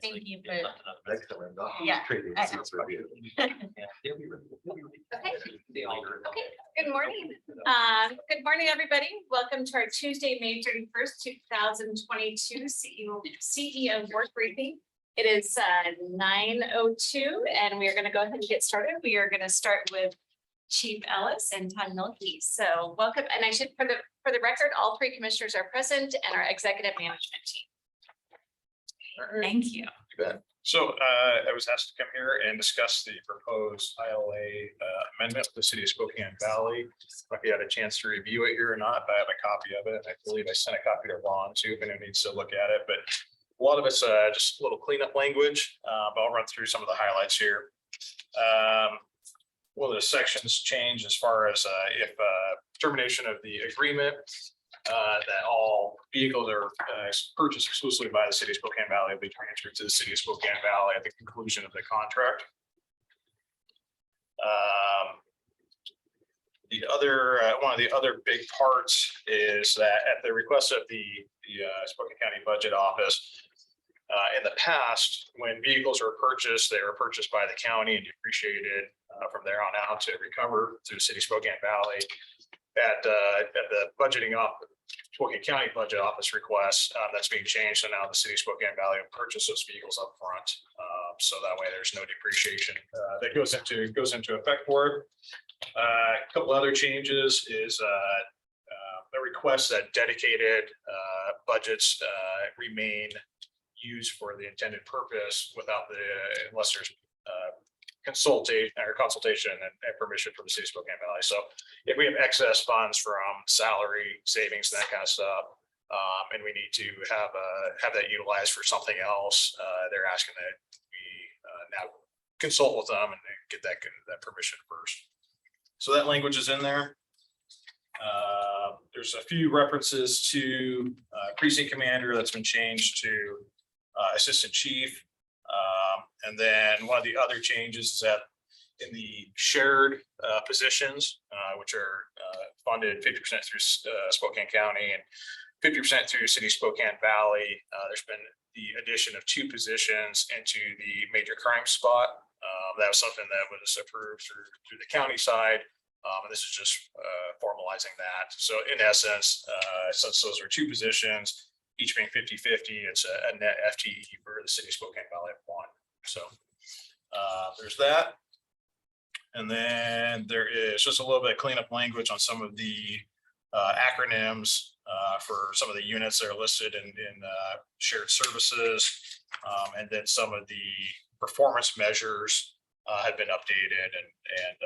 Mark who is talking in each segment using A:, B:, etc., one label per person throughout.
A: Thank you for yeah. Okay. Good morning. Good morning, everybody. Welcome to our Tuesday, May 31st, 2022 CEO work briefing. It is 9:02, and we are going to go ahead and get started. We are going to start with Chief Ellis and Todd Milkey. So welcome. And I should, for the record, all three commissioners are present and our executive management team. Thank you.
B: So I was asked to come here and discuss the proposed ILA amendment with the city of Spokane Valley. If you had a chance to review it here or not, I have a copy of it. I believe I sent a copy to Ron too, if anyone needs to look at it. But a lot of it's just a little cleanup language, but I'll run through some of the highlights here. Well, the sections change as far as if termination of the agreement, that all vehicles are purchased exclusively by the city of Spokane Valley will be transferred to the city of Spokane Valley at the conclusion of the contract. The other one of the other big parts is that at the request of the Spokane County Budget Office, in the past, when vehicles were purchased, they were purchased by the county and depreciated from there on out to recover through the city of Spokane Valley. At the budgeting up Spokane County Budget Office request, that's being changed. So now the city of Spokane Valley will purchase those vehicles up front. So that way there's no depreciation that goes into effect for it. A couple other changes is the request that dedicated budgets remain used for the intended purpose without unless there's consultation and permission from the city of Spokane Valley. So if we have excess funds from salary savings, that kind of stuff, and we need to have that utilized for something else, they're asking that we now consult with them and get that permission first. So that language is in there. There's a few references to precinct commander that's been changed to assistant chief. And then one of the other changes is that in the shared positions, which are funded 50% through Spokane County and 50% through City of Spokane Valley, there's been the addition of 2 positions into the major crime spot. That was something that was approved through the county side. And this is just formalizing that. So in essence, since those are 2 positions, each being 50-50, it's a net FTE for the city of Spokane Valley of 1. So there's that. And then there is just a little bit of cleanup language on some of the acronyms for some of the units that are listed in shared services. And then some of the performance measures have been updated and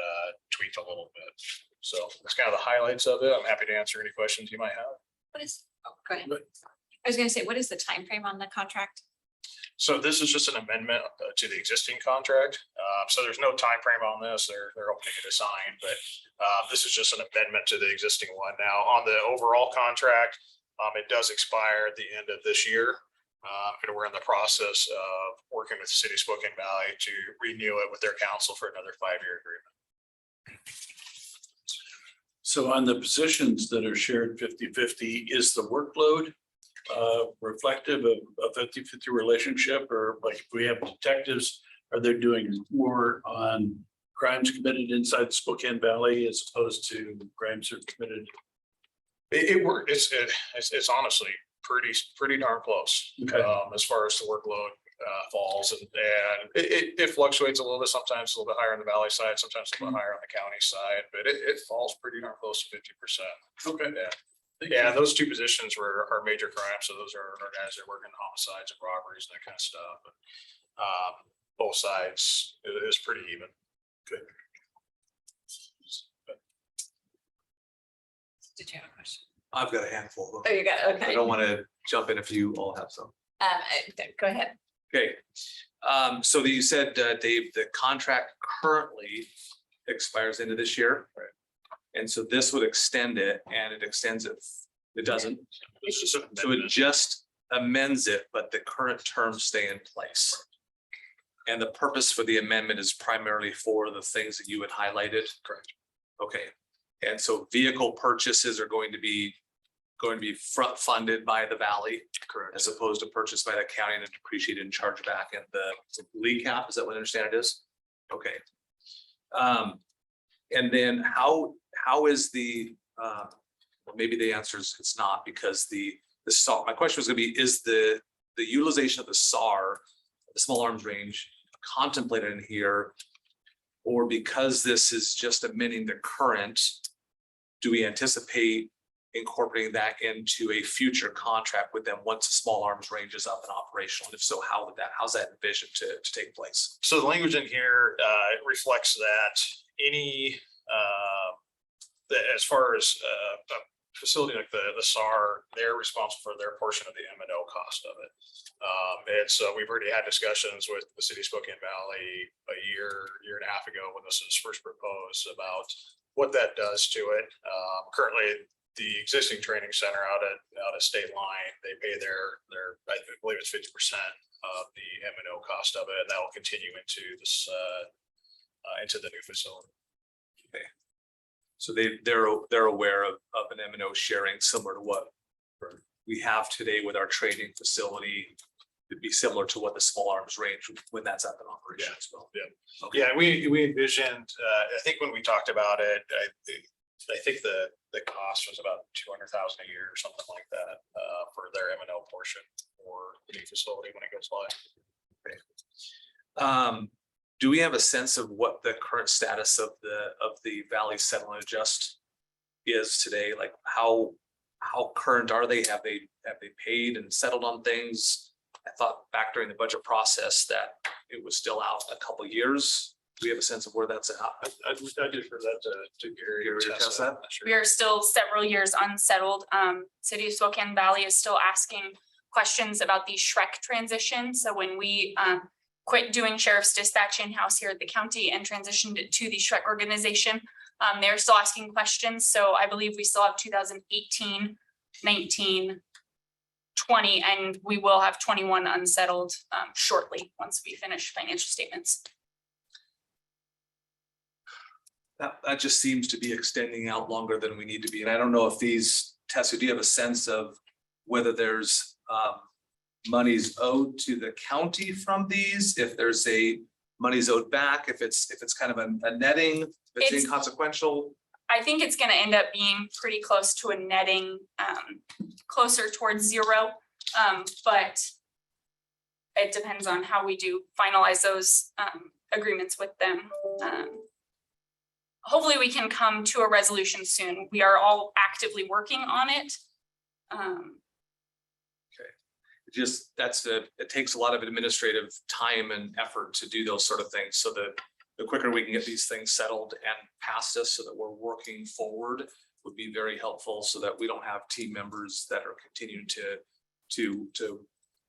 B: tweaked a little bit. So that's kind of the highlights of it. I'm happy to answer any questions you might have.
A: Go ahead. I was going to say, what is the time frame on the contract?
B: So this is just an amendment to the existing contract. So there's no time frame on this. They're opening it to sign, but this is just an amendment to the existing one. Now on the overall contract, it does expire at the end of this year. And we're in the process of working with the city of Spokane Valley to renew it with their council for another 5-year agreement.
C: So on the positions that are shared 50-50, is the workload reflective of a 50-50 relationship? Or like if we have detectives, are they doing more on crimes committed inside Spokane Valley as opposed to crimes that are committed?
B: It's honestly pretty darn close.
C: Okay.
B: As far as the workload falls, and it fluctuates a little bit. Sometimes a little bit higher on the valley side, sometimes a little bit higher on the county side, but it falls pretty darn close to 50%.
C: Okay.
B: Yeah, those 2 positions are major crimes. So those are guys that work in homicides and robberies and that kind of stuff. But both sides, it is pretty even. Good.
A: Did you have a question?
D: I've got a handful.
A: Oh, you got it. Okay.
D: I don't want to jump in if you all have some.
A: Go ahead.
D: Okay. So you said, Dave, the contract currently expires into this year. Right. And so this would extend it, and it extends it. It doesn't.
B: It's just
D: So it just amends it, but the current terms stay in place. And the purpose for the amendment is primarily for the things that you had highlighted.
B: Correct.
D: Okay, and so vehicle purchases are going to be front funded by the valley.
B: Correct.
D: As opposed to purchased by the county and then depreciated and charged back in the lead cap, is that what I understand it is? Okay. And then how is the, well, maybe the answer is it's not, because the SAR, my question was gonna be, is the utilization of the SAR, the small arms range, contemplated in here? Or because this is just amending the current, do we anticipate incorporating that into a future contract with them once the small arms range is up and operational? And if so, how's that envisioned to take place?
B: So the language in here reflects that any, as far as a facility like the SAR, they're responsible for their portion of the M&O cost of it. And so we've already had discussions with the city of Spokane Valley a year and a half ago when this was first proposed about what that does to it. Currently, the existing training center out at State Line, they pay their I believe it's 50% of the M&O cost of it, and that will continue into this into the new facility.
D: Okay. So they're aware of an M&O sharing similar to what we have today with our training facility. It'd be similar to what the small arms range when that's up in operation as well.
B: Yeah.
D: Okay.
B: Yeah, we envisioned, I think when we talked about it, I think the cost was about 200,000 a year or something like that for their M&O portion for the new facility when it goes live.
D: Do we have a sense of what the current status of the Valley Settle and Adjust is today? Like how current are they? Have they paid and settled on things? I thought back during the budget process that it was still out a couple of years. Do we have a sense of where that's at?
B: I defer that to Gary.
D: Gary,
B: Tessa.
D: Tessa?
E: We are still several years unsettled. City of Spokane Valley is still asking questions about the Shrek transition. So when we quit doing sheriff's dispatch in-house here at the county and transitioned it to the Shrek organization, they're still asking questions. So I believe we still have 2018, 19, 20, and we will have 21 unsettled shortly once we finish financial statements.
D: That just seems to be extending out longer than we need to be. And I don't know if these, Tessa, do you have a sense of whether there's monies owed to the county from these? If there's monies owed back, if it's kind of a netting, if it's inconsequential?
E: I think it's gonna end up being pretty close to a netting, closer towards zero. But it depends on how we do finalize those agreements with them. Hopefully we can come to a resolution soon. We are all actively working on it.
D: Just it takes a lot of administrative time and effort to do those sort of things. So the quicker we can get these things settled and past us so that we're working forward would be very helpful, so that we don't have team members that are continuing to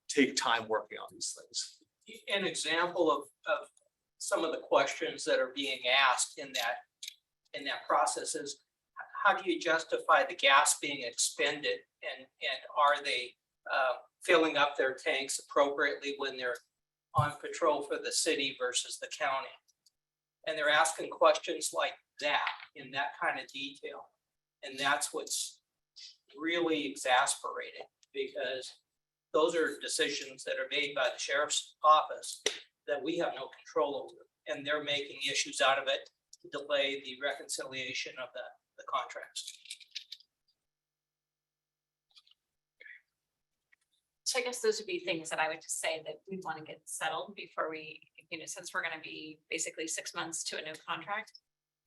D: take time working on these things.
F: An example of some of the questions that are being asked in that process is, how do you justify the gas being expended, and are they filling up their tanks appropriately when they're on patrol for the city versus the county? And they're asking questions like that in that kind of detail. And that's what's really exasperating, because those are decisions that are made by the sheriff's office that we have no control over. And they're making issues out of it to delay the reconciliation of the contracts.
A: So I guess those would be things that I would just say that we want to get settled before we, since we're going to be basically 6 months to a new contract,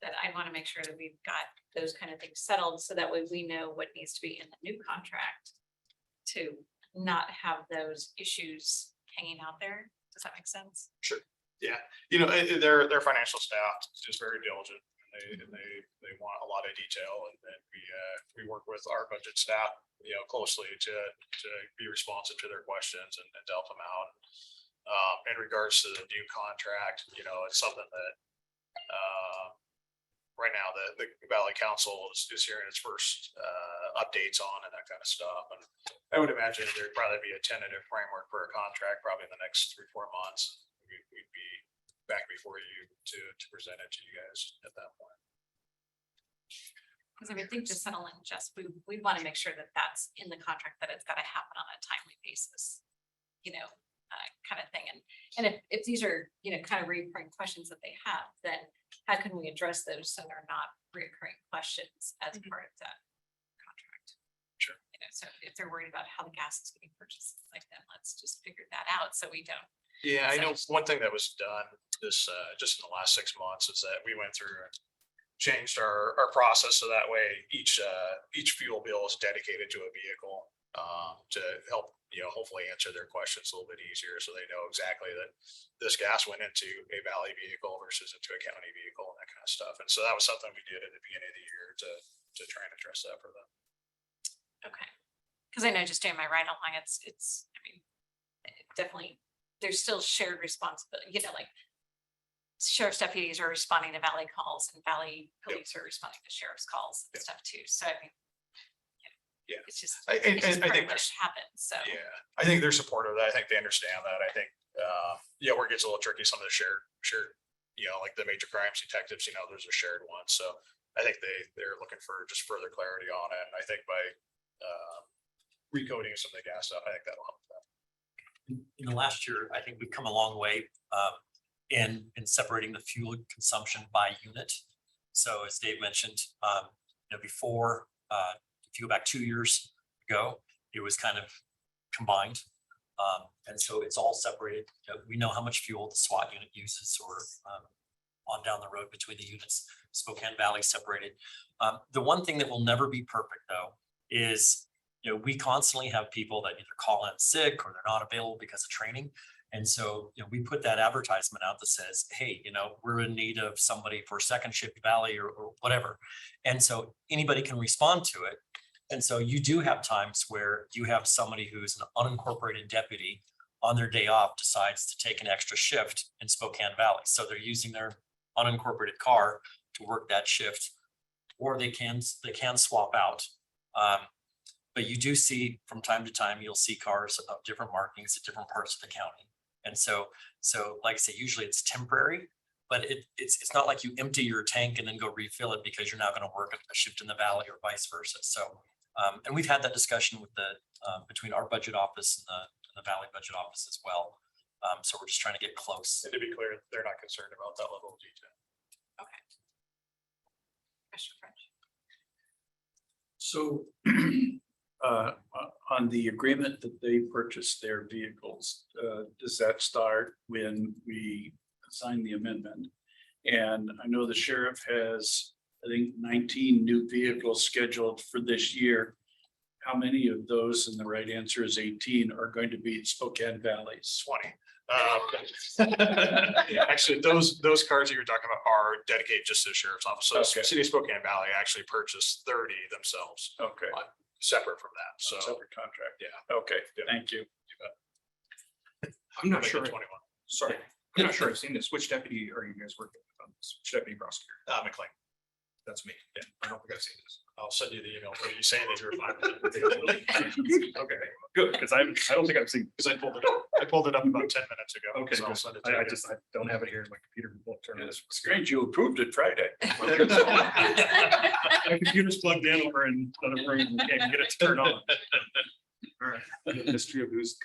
A: that I want to make sure that we've got those kind of things settled, so that way we know what needs to be in the new contract to not have those issues hanging out there. Does that make sense?
B: Sure. Yeah. Their financial staff is very diligent. They want a lot of detail, and we work with our budget staff, closely to be responsive to their questions and to help them out. In regards to the new contract, it's something that right now the Valley Council is hearing its first updates on, and that kind of stuff. And I would imagine there'd probably be a tentative framework for a contract probably in the next 3-4 months. We'd be back before you to present it to you guys at that point.
A: Because I would think to settle in just, we want to make sure that that's in the contract, that it's got to happen on a timely basis. Kind of thing. And if these are, kind of recurring questions that they have, then how can we address those so they're not recurring questions as part of that contract?
B: Sure.
A: So if they're worried about how the gas is getting purchased, like then let's just figure that out so we don't.
B: Yeah, I know one thing that was done this, just in the last 6 months is that we went through and changed our process so that way each fuel bill is dedicated to a vehicle to help, hopefully answer their questions a little bit easier so they know exactly that this gas went into a valley vehicle versus into a county vehicle and that kind of stuff. And so that was something we did at the beginning of the year to try and address that for them.
A: Okay. Because I know just doing my ride along, definitely, there's still shared responsibility, like sheriff's deputies are responding to valley calls and valley police are responding to sheriff's calls and stuff too. So
B: Yeah.
A: it's just,
B: I
A: part
B: think
A: of what happens. So.
B: Yeah, I think they're supportive of that. I think they understand that. I think, where it gets a little tricky, some of the shared, like the major crimes detectives, those are shared ones. So I think they're looking for just further clarity on it. And I think by recoding some of the gas stuff, I think that'll help that.
G: In the last year, I think we've come a long way in separating the fuel consumption by unit. So as Dave mentioned, before, if you go back 2 years ago, it was kind of combined. And so it's all separated. We know how much fuel the SWAT unit uses or on down the road between the units. Spokane Valley separated. The one thing that will never be perfect though is, we constantly have people that either call in sick or they're not available because of training. And so, we put that advertisement out that says, hey, we're in need of somebody for second shift Valley or whatever. And so anybody can respond to it. And so you do have times where you have somebody who's an unincorporated deputy on their day off decides to take an extra shift in Spokane Valley. So they're using their unincorporated car to work that shift, or they can swap out. But you do see from time to time, you'll see cars of different markings at different parts of the county. And so like I say, usually it's temporary, but it's not like you empty your tank and then go refill it because you're not going to work a shift in the valley or vice versa. So, and we've had that discussion with between our budget office and the valley budget office as well. So we're just trying to get close.
B: And to be clear, they're not concerned about that level of detail.
A: Okay. Commissioner French.
C: So on the agreement that they purchased their vehicles, does that start when we sign the amendment? And I know the sheriff has, I think, 19 new vehicles scheduled for this year. How many of those, and the right answer is 18, are going to be Spokane Valley's?
B: 20. Actually, those cars that you're talking about are dedicated just to the sheriff's office. So
C: Okay.
B: City of Spokane Valley actually purchased 30 themselves,
C: Okay,
B: separate from that. So
C: separate contract.
B: yeah.
C: Okay,
B: Yeah.
C: thank you.
H: I'm not
B: Make it
H: sure,
B: 21.
H: sorry, I'm not sure I've seen this. Which deputy are you guys working with on this? Which deputy prosecutor?
B: McLean.
H: That's me. Yeah, I don't think I've seen this.
B: I'll send you the email. Are you saying that you're fine? with it?
H: Okay, good, because I don't think I've seen.
B: Because I pulled it up about 10 minutes ago.
H: Okay,
B: so I'll
H: good.
B: send it to
H: I
B: you.
H: just, I don't have it here in my computer. Won't turn it.
C: It's strange you approved it Friday.
H: My computer's plugged in over in another room and can't get it to turn on. All right, the mystery of who's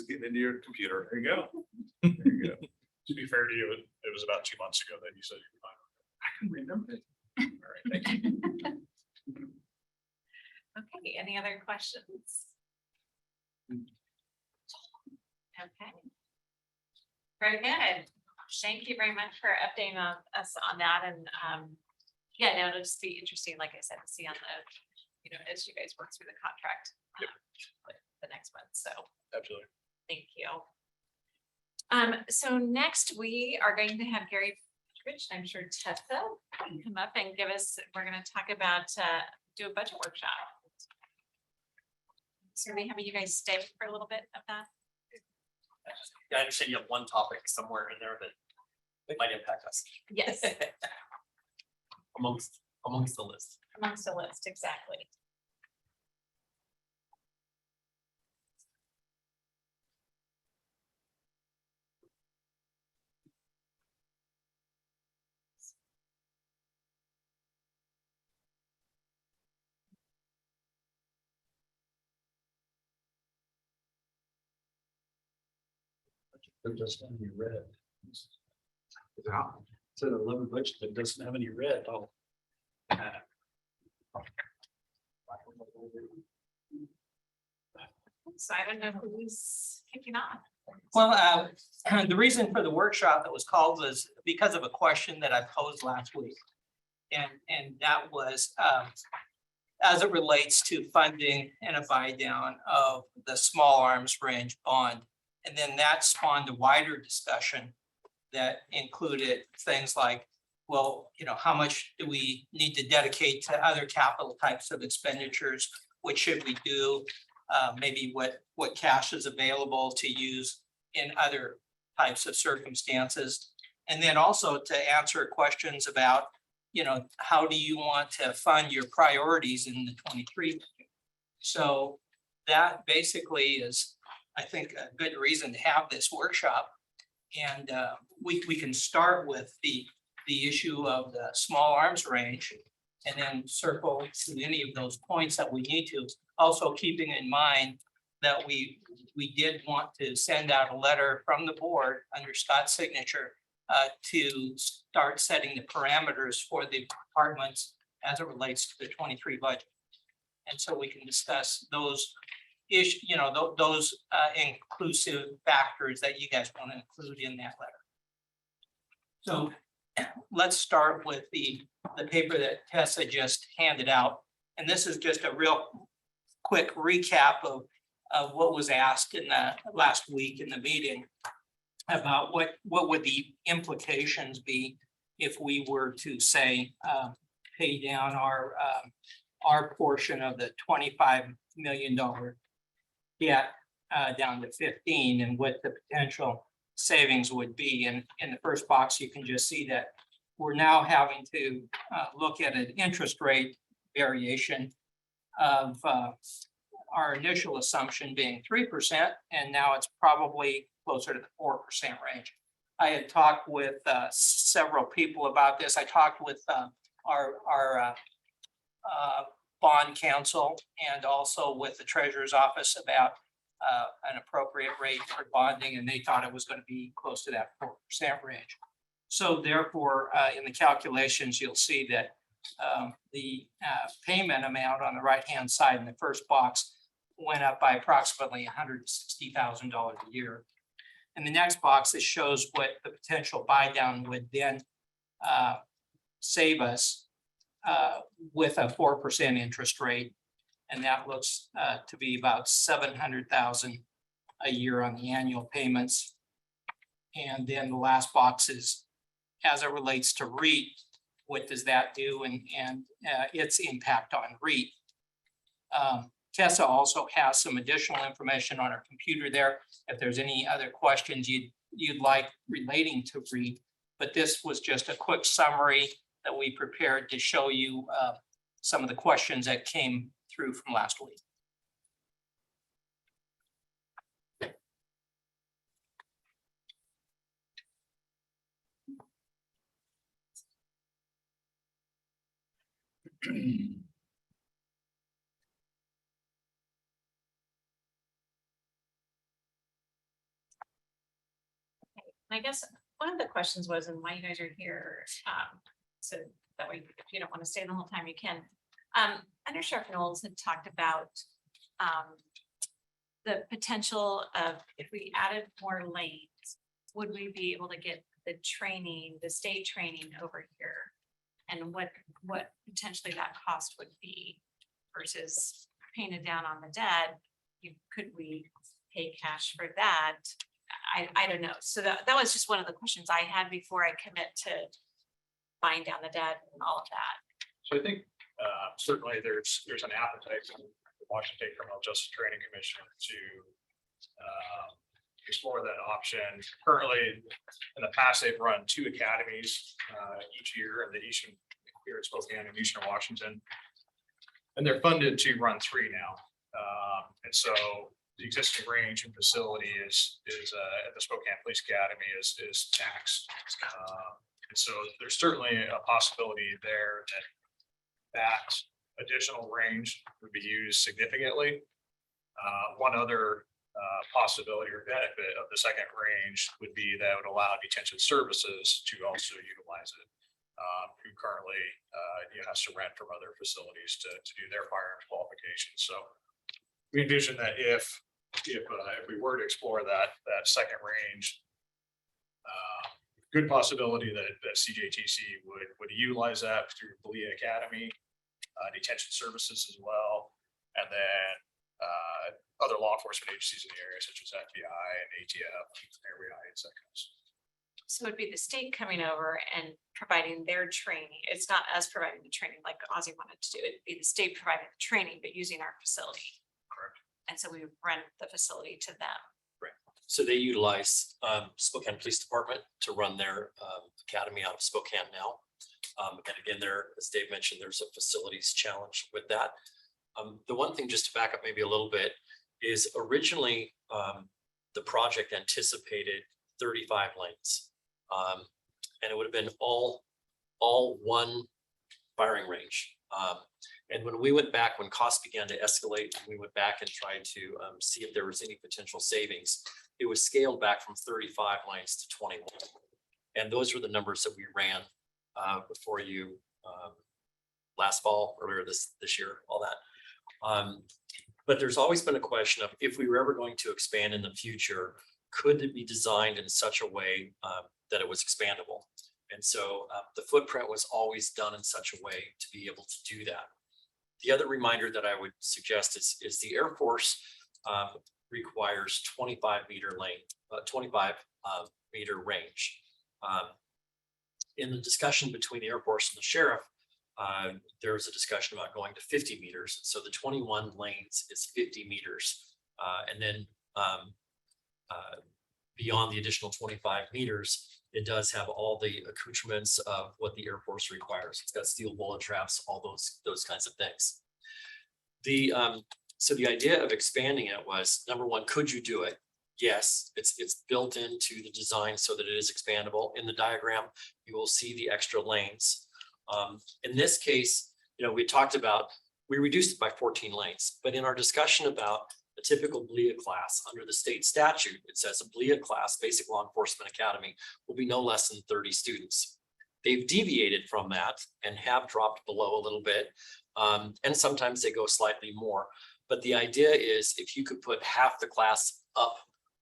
H: getting into your computer. There you go. There you go.
B: To be fair to you, it was about 2 months ago that you said you were fine.
H: I can remember it. All right, thank you.
A: Okay, any other questions? Okay. Very good. Thank you very much for updating us on that and yeah, no, it'll just be interesting, like I said, to see on the, as you guys work through the contract. With the next one, so
B: Absolutely.
A: thank you. So next we are going to have Gary Rich, I'm sure Tessa can come up and give us, we're gonna talk about do a budget workshop. So we having you guys stay for a little bit of that?
G: Yeah, I understand you have one topic somewhere in there that might impact us
A: Yes,
G: amongst the list.
A: amongst the list, exactly.
C: It doesn't have any red. It's an 11 budget that doesn't have any red. Oh.
A: So I don't know who's kicking off.
F: Well, the reason for the workshop that was called was because of a question that I posed last week. And that was, as it relates to funding and a buy down of the small arms range bond. And then that spawned a wider discussion that included things like, well, how much do we need to dedicate to other capital types of expenditures? What should we do? Maybe what cash is available to use in other types of circumstances. And then also to answer questions about, how do you want to fund your priorities in the 23? So that basically is, I think, a good reason to have this workshop. And we can start with the issue of the small arms range and then circle to any of those points that we need to. Also keeping in mind that we did want to send out a letter from the board under Scott's signature to start setting the parameters for the departments as it relates to the 23 budget. And so we can discuss those issues, those inclusive factors that you guys want to include in that letter. So let's start with the paper that Tessa just handed out. And this is just a real quick recap of what was asked in the last week in the meeting about what would the implications be if we were to say pay down our portion of the $25 million debt down to 15, and what the potential savings would be. And in the first box, you can just see that we're now having to look at an interest rate variation of our initial assumption being 3%, and now it's probably closer to the 4% range. I had talked with several people about this. I talked with our bond counsel and also with the treasurer's office about an appropriate rate for bonding, and they thought it was going to be close to that 4% range. So therefore, in the calculations, you'll see that the payment amount on the right-hand side in the first box went up by approximately $160,000 a year. In the next box, it shows what the potential buy down would then save us with a 4% interest rate. And that looks to be about $700,000 a year on the annual payments. And then the last box is, as it relates to REIT, what does that do and its impact on REIT? Tessa also has some additional information on our computer there. If there's any other questions you'd like relating to REIT, but this was just a quick summary that we prepared to show you some of the questions that came through from last week.
A: I guess one of the questions was, and why you guys are here, so that way, if you don't want to stay the whole time, you can. Under Sheriff Knowles had talked about the potential of, if we added more lanes, would we be able to get the training, the state training over here? And what potentially that cost would be versus paying it down on the debt? Could we pay cash for that? I don't know. So that was just one of the questions I had before I commit to buying down the debt and all of that.
B: So I think certainly there's an appetite from the Washington State Criminal Justice Training Commission to explore that option. Currently, in the past, they've run 2 academies each year in the Eastern, here at Spokane and Eastern Washington. And they're funded to run 3 now. And so the existing range and facility is at the Spokane Police Academy is taxed. And so there's certainly a possibility there that additional range would be used significantly. One other possibility or benefit of the second range would be that it would allow detention services to also utilize it. Who currently, has to rent from other facilities to do their firearms qualifications. So we envision that if we were to explore that second range, good possibility that CJTC would utilize that through Belia Academy, detention services as well, and then other law enforcement agencies in the area such as FBI and ATF, area heights, that kind of stuff.
A: So it'd be the state coming over and providing their training. It's not us providing the training like Ozzy wanted to do. It'd be the state providing the training, but using our facility.
B: Correct.
A: And so we would rent the facility to them.
G: So they utilize Spokane Police Department to run their academy out of Spokane now. And again, as Dave mentioned, there's a facilities challenge with that. The one thing, just to back up maybe a little bit, is originally the project anticipated 35 lanes. And it would have been all one firing range. And when we went back, when costs began to escalate, we went back and tried to see if there was any potential savings. It was scaled back from 35 lanes to 21. And those were the numbers that we ran before you last fall, earlier this year, all that. But there's always been a question of if we were ever going to expand in the future, could it be designed in such a way that it was expandable? And so the footprint was always done in such a way to be able to do that. The other reminder that I would suggest is the Air Force requires 25 meter range. In the discussion between the Air Force and the sheriff, there was a discussion about going to 50 meters. So the 21 lanes is 50 meters. And then beyond the additional 25 meters, it does have all the accoutrements of what the Air Force requires. It's got steel bullet traps, all those kinds of things. So the idea of expanding it was, number one, could you do it? Yes, it's built into the design so that it is expandable. In the diagram, you will see the extra lanes. In this case, we talked about, we reduced it by 14 lanes, but in our discussion about a typical BLEA class under the state statute, it says a BLEA class, Basic Law Enforcement Academy, will be no less than 30 students. They've deviated from that and have dropped below a little bit. And sometimes they go slightly more. But the idea is if you could put half the class up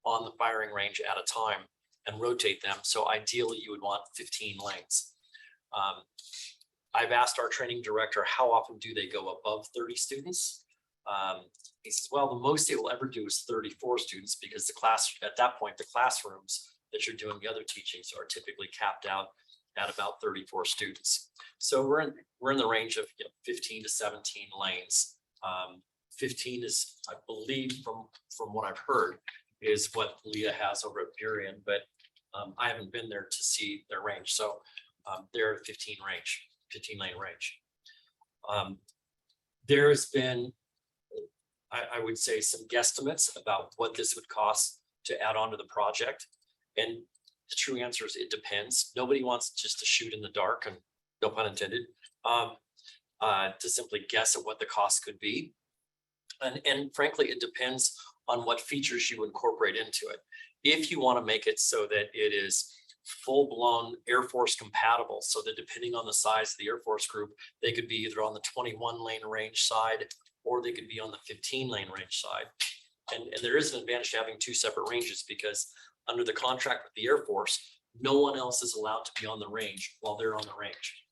G: on the firing range at a time and rotate them. So ideally you would want 15 lanes. I've asked our training director, how often do they go above 30 students? He says, well, the most they will ever do is 34 students because at that point, the classrooms that you're doing the other teachings are typically capped out at about 34 students. So we're in the range of 15 to 17 lanes. 15 is, I believe, from what I've heard, is what Leah has over at Burien, but I haven't been there to see their range. So they're at 15 lane range. There has been, I would say, some guesstimates about what this would cost to add on to the project. And the true answer is it depends. Nobody wants just to shoot in the dark, and no pun intended, to simply guess at what the cost could be. And frankly, it depends on what features you incorporate into it. If you want to make it so that it is full-blown Air Force compatible, so that depending on the size of the Air Force group, they could be either on the 21 lane range side or they could be on the 15 lane range side. And there is an advantage to having two separate ranges because under the contract with the Air Force, no one else is allowed to be on the range while they're on the range.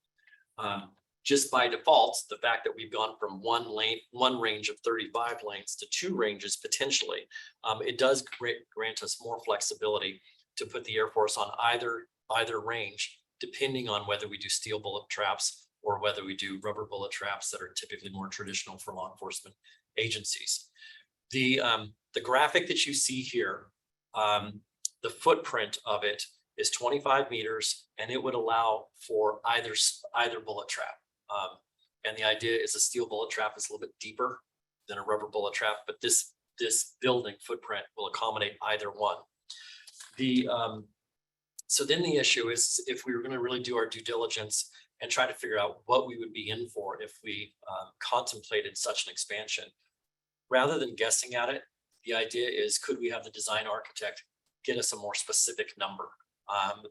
G: Just by default, the fact that we've gone from one range of 35 lanes to two ranges potentially, it does grant us more flexibility to put the Air Force on either range, depending on whether we do steel bullet traps or whether we do rubber bullet traps that are typically more traditional for law enforcement agencies. The graphic that you see here, the footprint of it is 25 meters, and it would allow for either bullet trap. And the idea is a steel bullet trap is a little bit deeper than a rubber bullet trap, but this building footprint will accommodate either one. So then the issue is if we were going to really do our due diligence and try to figure out what we would be in for if we contemplated such an expansion, rather than guessing at it, the idea is, could we have the design architect get us a more specific number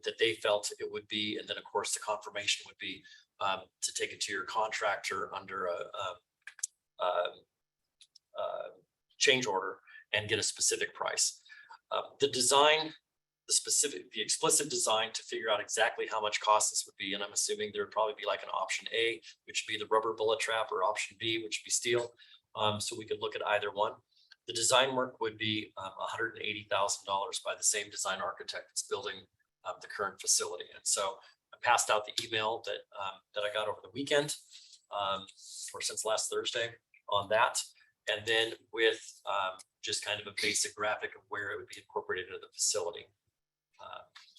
G: that they felt it would be, and then of course the confirmation would be to take it to your contractor under a change order and get a specific price. The design, the explicit design to figure out exactly how much cost this would be, and I'm assuming there would probably be like an option A, which would be the rubber bullet trap, or option B, which would be steel. So we could look at either one. The design work would be $180,000 by the same design architect that's building the current facility. And so I passed out the email that I got over the weekend, or since last Thursday on that. And then with just kind of a basic graphic of where it would be incorporated into the facility.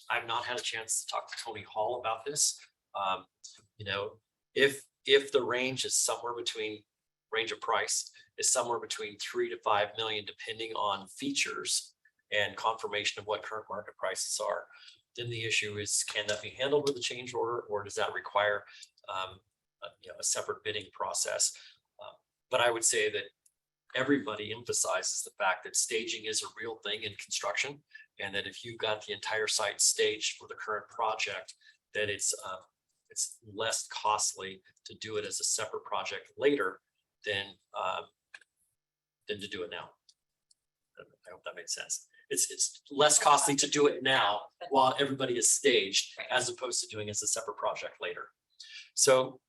G: I've not had a chance to talk to Tony Hall about this. You know, if the range is somewhere between, range of price is somewhere between 3 to 5 million, depending on features and confirmation of what current market prices are, then the issue is, can that be handled with a change order, or does that require a separate bidding process? But I would say that everybody emphasizes the fact that staging is a real thing in construction, and that if you've got the entire site staged for the current project, that it's less costly to do it as a separate project later than to do it now. I hope that makes sense. It's less costly to do it now while everybody is staged, as opposed to doing it as a separate project later. So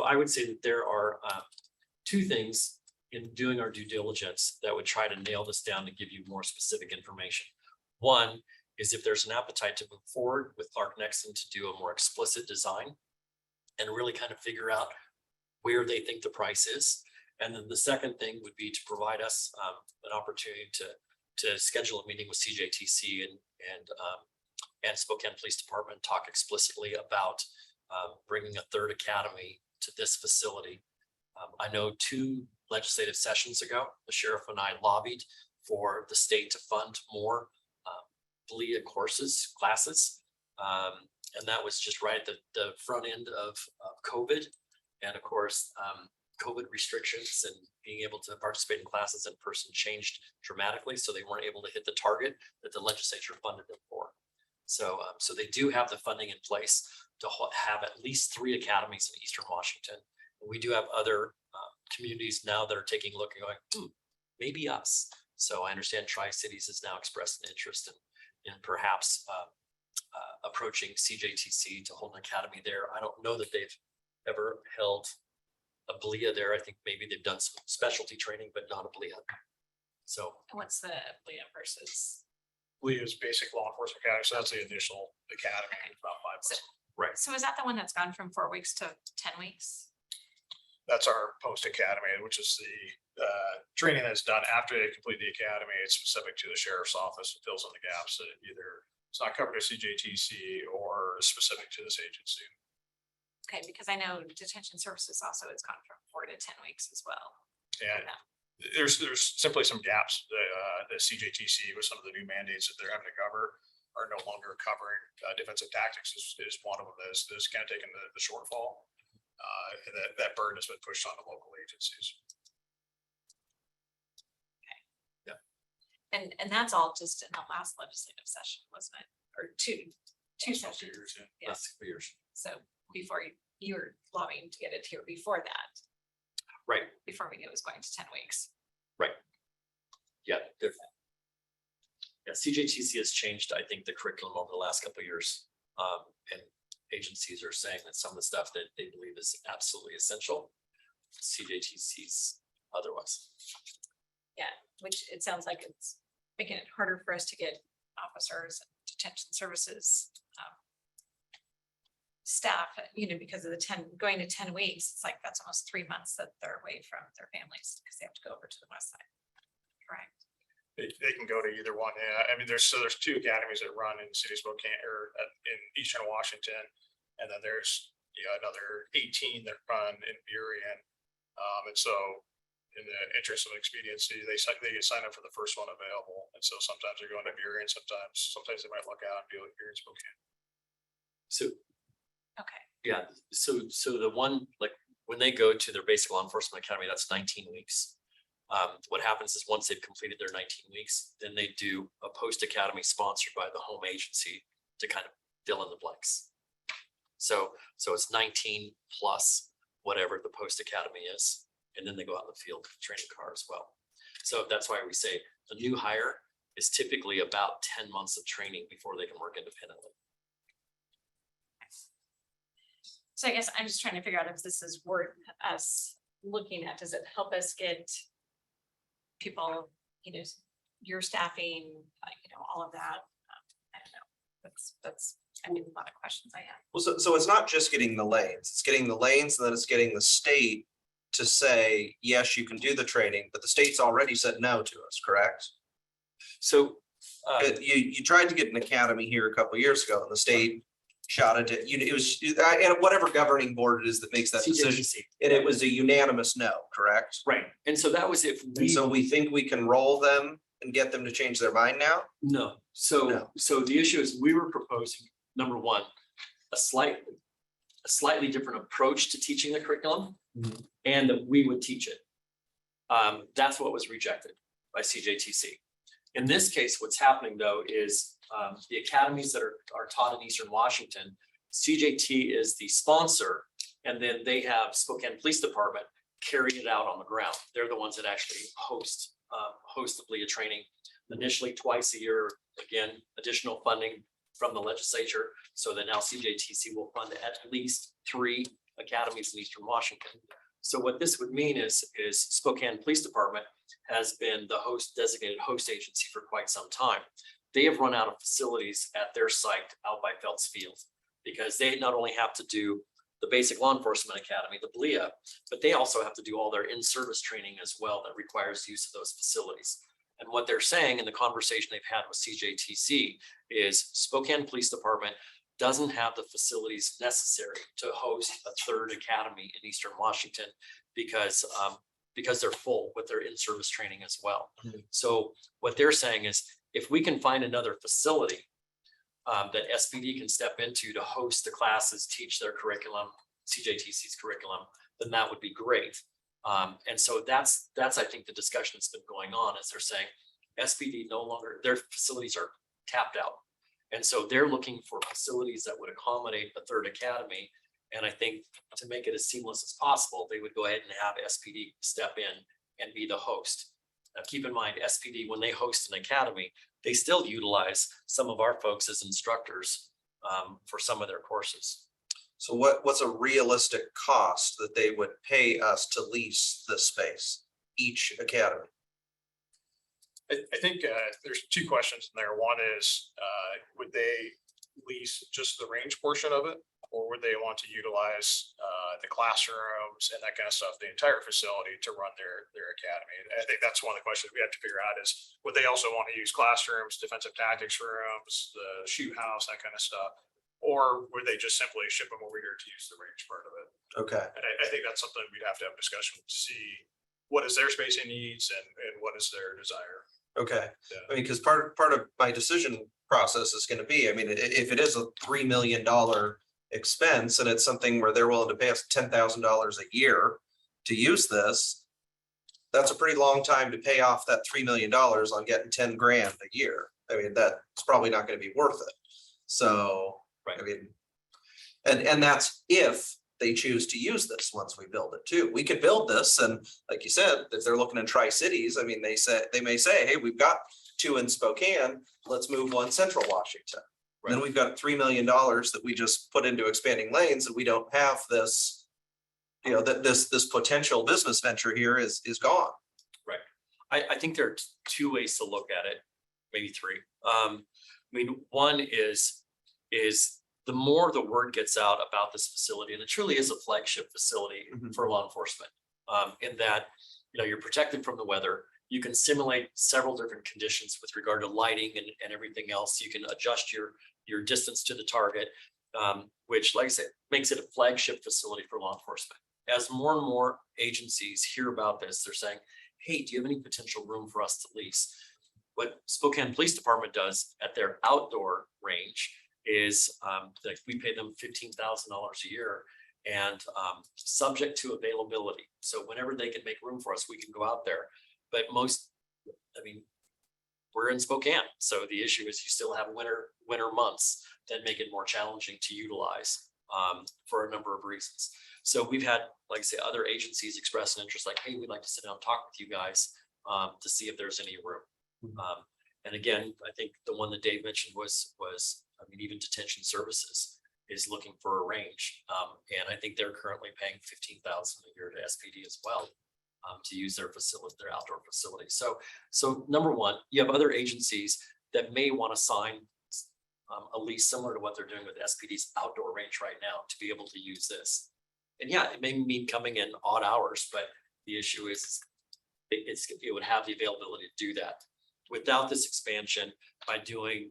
G: I would say that there are two things in doing our due diligence that would try to nail this down to give you more specific information. One is if there's an appetite to move forward with Clark Nexon to do a more explicit design and really kind of figure out where they think the price is. And then the second thing would be to provide us an opportunity to schedule a meeting with CJTC and Spokane Police Department, talk explicitly about bringing a third academy to this facility. I know 2 legislative sessions ago, the sheriff and I lobbied for the state to fund more BLEA classes. And that was just right at the front end of COVID. And of course, COVID restrictions and being able to participate in classes in person changed dramatically. So they weren't able to hit the target that the legislature funded them for. So they do have the funding in place to have at least 3 academies in Eastern Washington. And we do have other communities now that are taking a look and going, maybe us. So I understand Tri-Cities has now expressed an interest in perhaps approaching CJTC to hold an academy there. I don't know that they've ever held a BLEA there. I think maybe they've done some specialty training, but not a BLEA. So
A: What's the BLEA versus?
B: BLEA is basic law enforcement academy, so that's the initial academy, about 5 months.
G: right.
A: So is that the one that's gone from 4 weeks to 10 weeks?
B: That's our post academy, which is the training that's done after they complete the academy. It's specific to the sheriff's office. It fills in the gaps that either it's not covered by CJTC or is specific to this agency.
A: Okay, because I know detention services also has gone from 4 to 10 weeks as well.
B: And there's simply some gaps. The CJTC with some of the new mandates that they're having to cover are no longer covering. Defensive tactics is one of them that is kind of taking the shortfall. And that burden has been pushed on the local agencies.
A: And that's all just in the last legislative session, wasn't it? Or two sessions. Yeah.
G: Last couple years.
A: So before you were lobbying to get it here before that,
G: Right.
A: before we knew it was going to 10 weeks.
G: Yeah. CJTC has changed, I think, the curriculum over the last couple of years. And agencies are saying that some of the stuff that they believe is absolutely essential, CJTC's otherwise.
A: Yeah, which it sounds like it's making it harder for us to get officers and detention services staff, because of the going to 10 weeks. It's like that's almost 3 months that they're away from their families because they have to go over to the west side. Correct.
B: They can go to either one. Yeah, I mean, there's 2 academies that run in the city of Spokane or in Eastern Washington, and then there's another 18 that run in Burien. And so, in the interest of expediency, they get signed up for the first one available, and so sometimes they're going to Burien, sometimes they might look out and be like Burien, Spokane.
G: So
A: Okay.
G: yeah, so the one, like when they go to their basic law enforcement academy, that's 19 weeks. What happens is once they've completed their 19 weeks, then they do a post-academy sponsored by the home agency to kind of fill in the blanks. So it's 19 plus whatever the post-academy is, and then they go out in the field training car as well. So that's why we say a new hire is typically about 10 months of training before they can work independently.
A: So I guess I'm just trying to figure out if this is worth us looking at. Does it help us get people, your staffing, all of that? I don't know. That's, I mean, a lot of questions I have.
I: Well, so it's not just getting the lanes, it's getting the lanes, and then it's getting the state to say, yes, you can do the training, but the state's already said no to us, correct?
G: So
I: You tried to get an academy here a couple of years ago, and the state shot it, it was, and whatever governing board it is that makes that decision,
G: CJTC,
I: and it was a unanimous no, correct?
G: right? And so that was if
I: And
G: we.
I: so we think we can roll them and get them to change their mind now?
G: No, so,
I: No.
G: so the issue is we were proposing, number one, a slightly different approach to teaching the curriculum.
I: Mhm.
G: And that we would teach it. That's what was rejected by CJTC. In this case, what's happening though is the academies that are taught in Eastern Washington, CJT is the sponsor, and then they have Spokane Police Department carry it out on the ground. They're the ones that actually host the BLIA training initially twice a year. Again, additional funding from the legislature, so that now CJTC will fund at least 3 academies in Eastern Washington. So what this would mean is Spokane Police Department has been the designated host agency for quite some time. They have run out of facilities at their site out by Phelps Field, because they not only have to do the basic law enforcement academy, the BLIA, but they also have to do all their in-service training as well that requires use of those facilities. And what they're saying in the conversation they've had with CJTC is Spokane Police Department doesn't have the facilities necessary to host a 3rd academy in Eastern Washington because they're full with their in-service training as well.
I: Mhm.
G: So what they're saying is if we can find another facility that SPD can step into to host the classes, teach their curriculum, CJTC's curriculum, then that would be great. And so that's I think the discussion that's been going on is they're saying SPD no longer, their facilities are tapped out. And so they're looking for facilities that would accommodate a 3rd academy. And I think to make it as seamless as possible, they would go ahead and have SPD step in and be the host. Now, keep in mind, SPD, when they host an academy, they still utilize some of our folks as instructors for some of their courses.
I: So what's a realistic cost that they would pay us to lease this space, each academy?
B: I think there's 2 questions in there. One is, would they lease just the range portion of it? Or would they want to utilize the classrooms and that kind of stuff, the entire facility to run their academy? And I think that's one of the questions we have to figure out is, would they also want to use classrooms, defensive tactics rooms, the shoot house, that kind of stuff? Or would they just simply ship them over here to use the range part of it?
I: Okay,
B: And I think that's something we'd have to have a discussion to see what is their spacing needs and what is their desire.
I: okay.
B: Yeah.
I: I mean, because part of my decision process is gonna be, I mean, if it is a $3 million expense and it's something where they're willing to pay us $10,000 a year to use this, that's a pretty long time to pay off that $3 million on getting 10 grand a year. I mean, that's probably not gonna be worth it. So,
G: Right.
I: I mean, and that's if they choose to use this once we build it too. We could build this, and like you said, if they're looking in Tri-Cities, I mean, they may say, hey, we've got 2 in Spokane, let's move 1 Central Washington. And then we've got $3 million that we just put into expanding lanes, and we don't have this, that this potential business venture here is gone.
G: I think there are 2 ways to look at it, maybe 3. I mean, one is the more the word gets out about this facility, and it truly is a flagship facility
I: Mhm.
G: for law enforcement, in that, you're protected from the weather. You can simulate several different conditions with regard to lighting and everything else. You can adjust your distance to the target, which, like I said, makes it a flagship facility for law enforcement. As more and more agencies hear about this, they're saying, hey, do you have any potential room for us to lease? What Spokane Police Department does at their outdoor range is like we pay them $15,000 a year, and subject to availability. So whenever they can make room for us, we can go out there. but most, I mean, we're in Spokane, so the issue is you still have winter months that make it more challenging to utilize for a number of reasons. So we've had, like I say, other agencies express an interest, like, hey, we'd like to sit down and talk with you guys to see if there's any room. And again, I think the one that Dave mentioned was, I mean, even detention services is looking for a range. And I think they're currently paying $15,000 a year to SPD as well to use their facility, their outdoor facility. So number one, you have other agencies that may want to sign a lease similar to what they're doing with SPD's outdoor range right now to be able to use this. And yeah, it may mean coming in odd hours, but the issue is it would have the availability to do that. Without this expansion, by doing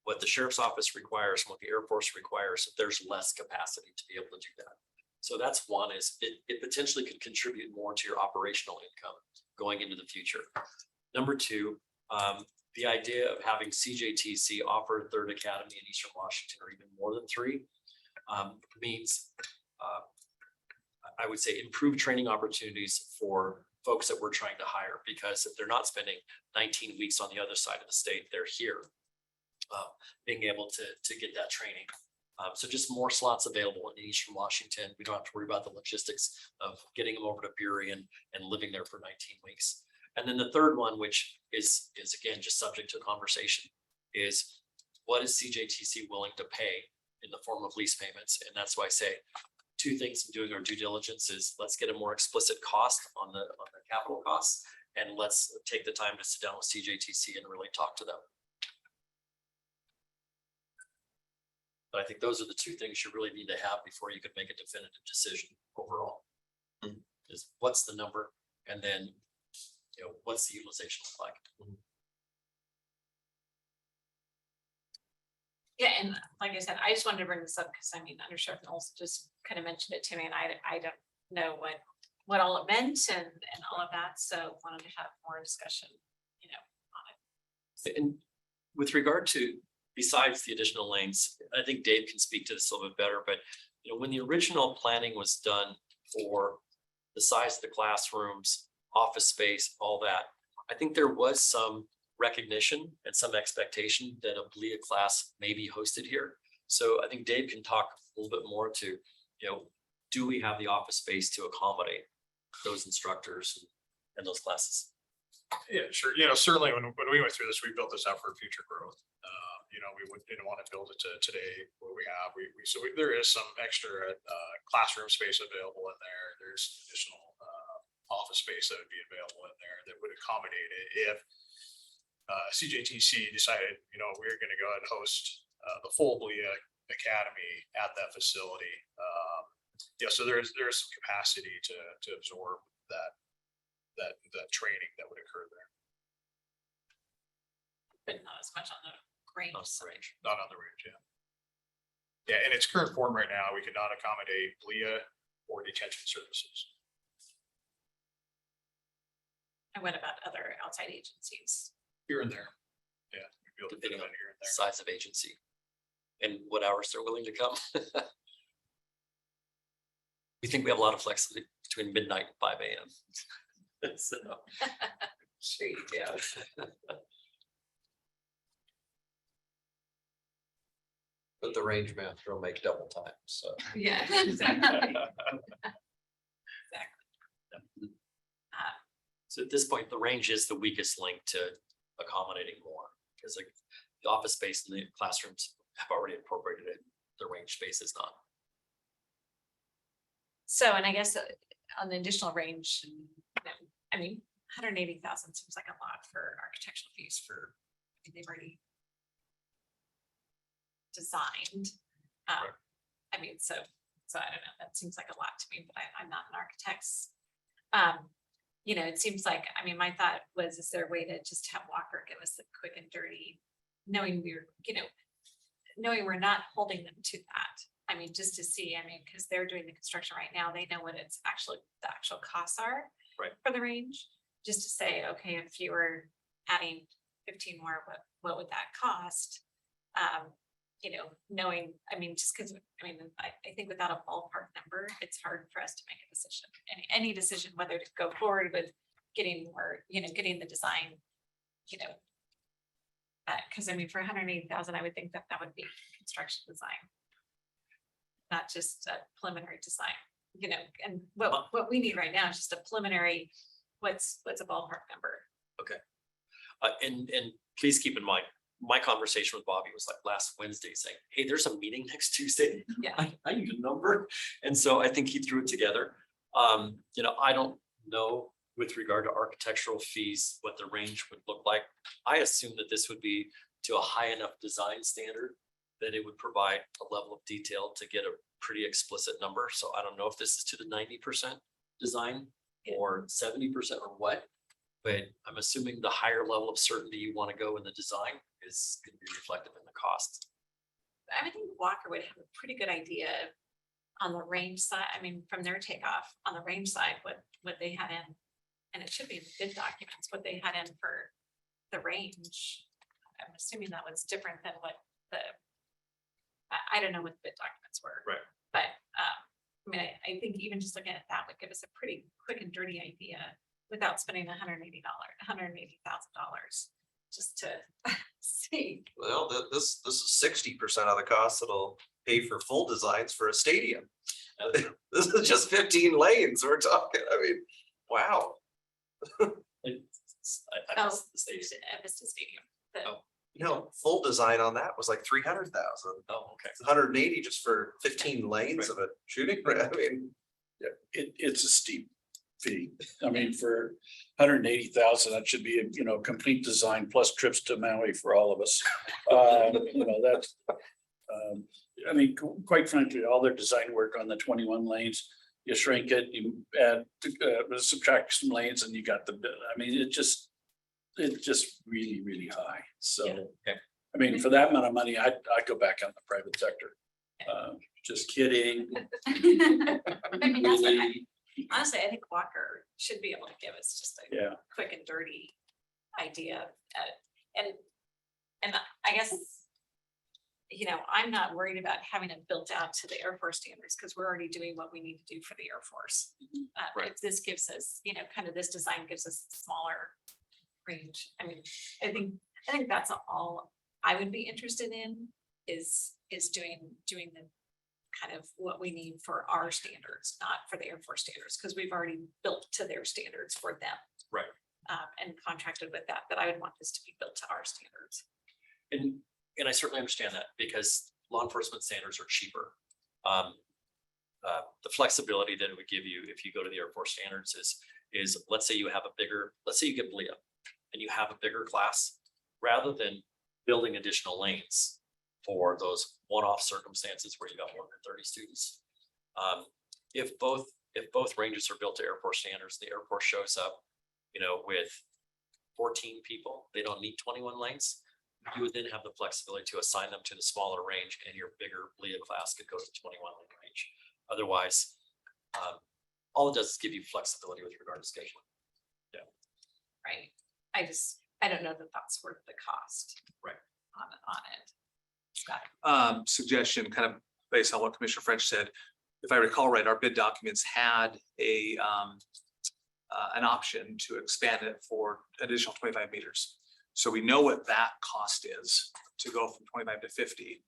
G: what the sheriff's office requires and what the Air Force requires, there's less capacity to be able to do that. So that's one, is it potentially could contribute more to your operational income going into the future. Number two, the idea of having CJTC offer a third academy in Eastern Washington, or even more than three, means I would say improved training opportunities for folks that we're trying to hire, because if they're not spending 19 weeks on the other side of the state, they're here being able to get that training. So just more slots available in Eastern Washington. We don't have to worry about the logistics of getting them over to Burien and living there for 19 weeks. And then the third one, which is again, just subject to conversation, is what is CJTC willing to pay in the form of lease payments? And that's why I say two things in doing our due diligence is let's get a more explicit cost on the capital costs, and let's take the time to sit down with CJTC and really talk to them. But I think those are the two things you really need to have before you could make a definitive decision overall. Is what's the number, and then, you know, what's the utilization look like?
A: Yeah, and like I said, I just wanted to bring this up because I mean, Under Sheriff Knowles just kind of mentioned it to me, and I don't know what all it meant and all of that. So wanted to have more discussion, you know, on it.
G: And with regard to, besides the additional lanes, I think Dave can speak to this a little bit better, but you know, when the original planning was done for the size of the classrooms, office space, all that, I think there was some recognition and some expectation that a BLEA class may be hosted here. So I think Dave can talk a little bit more to, you know, do we have the office space to accommodate those instructors and those classes?
B: Yeah, sure. You know, certainly when we went through this, we built this out for future growth. You know, didn't want to build it to today what we have. There is some extra classroom space available in there. There's additional office space that would be available in there that would accommodate it if CJTC decided, you know, we're going to go ahead and host the full BLEA Academy at that facility. Yeah, so there's some capacity to absorb that training that would occur there.
A: But not as much on the range.
B: Not on the range, yeah. Yeah, in its current form right now, we could not accommodate BLEA or detention services.
E: And what about other outside agencies?
B: Here and there. Yeah, we'd be able to fit them in here and there.
G: Size of agency and what hours they're willing to come. We think we have a lot of flexibility between midnight and 5 a.m. So,
A: Sure you do.
I: But the range master will make double time, so.
A: Yeah, exactly.
G: so at this point, the range is the weakest link to accommodating more, because like the office space and the classrooms have already incorporated it. The range space is not.
A: So, and I guess on the additional range, you know, I mean, 180,000 seems like a lot for architectural fees for, I think they've already designed. I mean, so I don't know, that seems like a lot to me, but I'm not an architect. You know, it seems like, I mean, my thought was, is there a way to just have Walker give us the quick and dirty, knowing we're, you know, knowing we're not holding them to that. I mean, just to see, I mean, because they're doing the construction right now, they know what it's actually, the actual costs are
G: Right.
A: for the range. Just to say, okay, if you were adding 15 more, what would that cost? You know, knowing, I mean, just because, I mean, I think without a ballpark number, it's hard for us to make a decision. Any decision, whether to go forward with getting more, getting the design, because I mean, for 180,000, I would think that that would be construction design. Not just a preliminary design, and what we need right now is just a preliminary, what's a ballpark number?
G: And please keep in mind, my conversation with Bobby was like last Wednesday saying, hey, there's a meeting next Tuesday.
A: Yeah.
G: I need a number. And so I think he threw it together. I don't know with regard to architectural fees, what the range would look like. I assume that this would be to a high enough design standard that it would provide a level of detail to get a pretty explicit number. So I don't know if this is to the 90% design or 70% or what. But I'm assuming the higher level of certainty you want to go in the design is going to be reflective in the cost.
A: I would think Walker would have a pretty good idea on the range side, I mean, from their takeoff on the range side, what they had in. And it should be in the bid documents, what they had in for the range. I'm assuming that was different than what I don't know what the bid documents were.
G: Right.
A: But, I mean, I think even just looking at that would give us a pretty quick and dirty idea without spending $180,000, just to see.
I: Well, this is 60% of the cost that'll pay for full designs for a stadium. This is just 15 lanes we're talking. I mean, wow.
A: Oh,
G: Missed the stadium.
A: Vista Stadium. The-
G: Oh.
I: No, full design on that was like 300,000.
G: Oh, okay.
I: 180 just for 15 lanes of a shooting. I mean,
C: It's a steep fee. I mean, for 180,000, that should be, complete design plus trips to Maui for all of us. That's, I mean, quite frankly, all their design work on the 21 lanes, you shrink it, you add, subtract some lanes and you got the, I mean, it's just really, really high. So,
A: Yeah.
G: Okay.
C: I mean, for that amount of money, I'd go back on the private sector. Just kidding.
A: I mean, that's what
C: Really.
A: honestly, I think Walker should be able to give us just a
C: Yeah.
A: quick and dirty idea. And I guess, I'm not worried about having it built out to the Air Force standards because we're already doing what we need to do for the Air Force.
G: Right.
A: If this gives us, kind of this design gives us smaller range. I mean, I think that's all I would be interested in is doing the kind of what we need for our standards, not for the Air Force standards, because we've already built to their standards for them.
G: Right.
A: And contracted with that, but I would want this to be built to our standards.
G: And I certainly understand that because law enforcement standards are cheaper. The flexibility that it would give you if you go to the Air Force standards is let's say you have let's say you get BLEA and you have a bigger class, rather than building additional lanes for those one-off circumstances where you got more than 30 students. If both ranges are built to Air Force standards, the Air Force shows up, with 14 people, they don't need 21 lanes. You would then have the flexibility to assign them to the smaller range and your bigger BLEA class could go to 21 lane range. Otherwise, all it does is give you flexibility with regard to scheduling.
A: Right. I don't know that that's worth the cost.
G: Right.
A: On it. Got it.
D: Suggestion kind of based on what Commissioner French said. If I recall right, our bid documents had an option to expand it for additional 25 meters. So we know what that cost is to go from 25 to 50.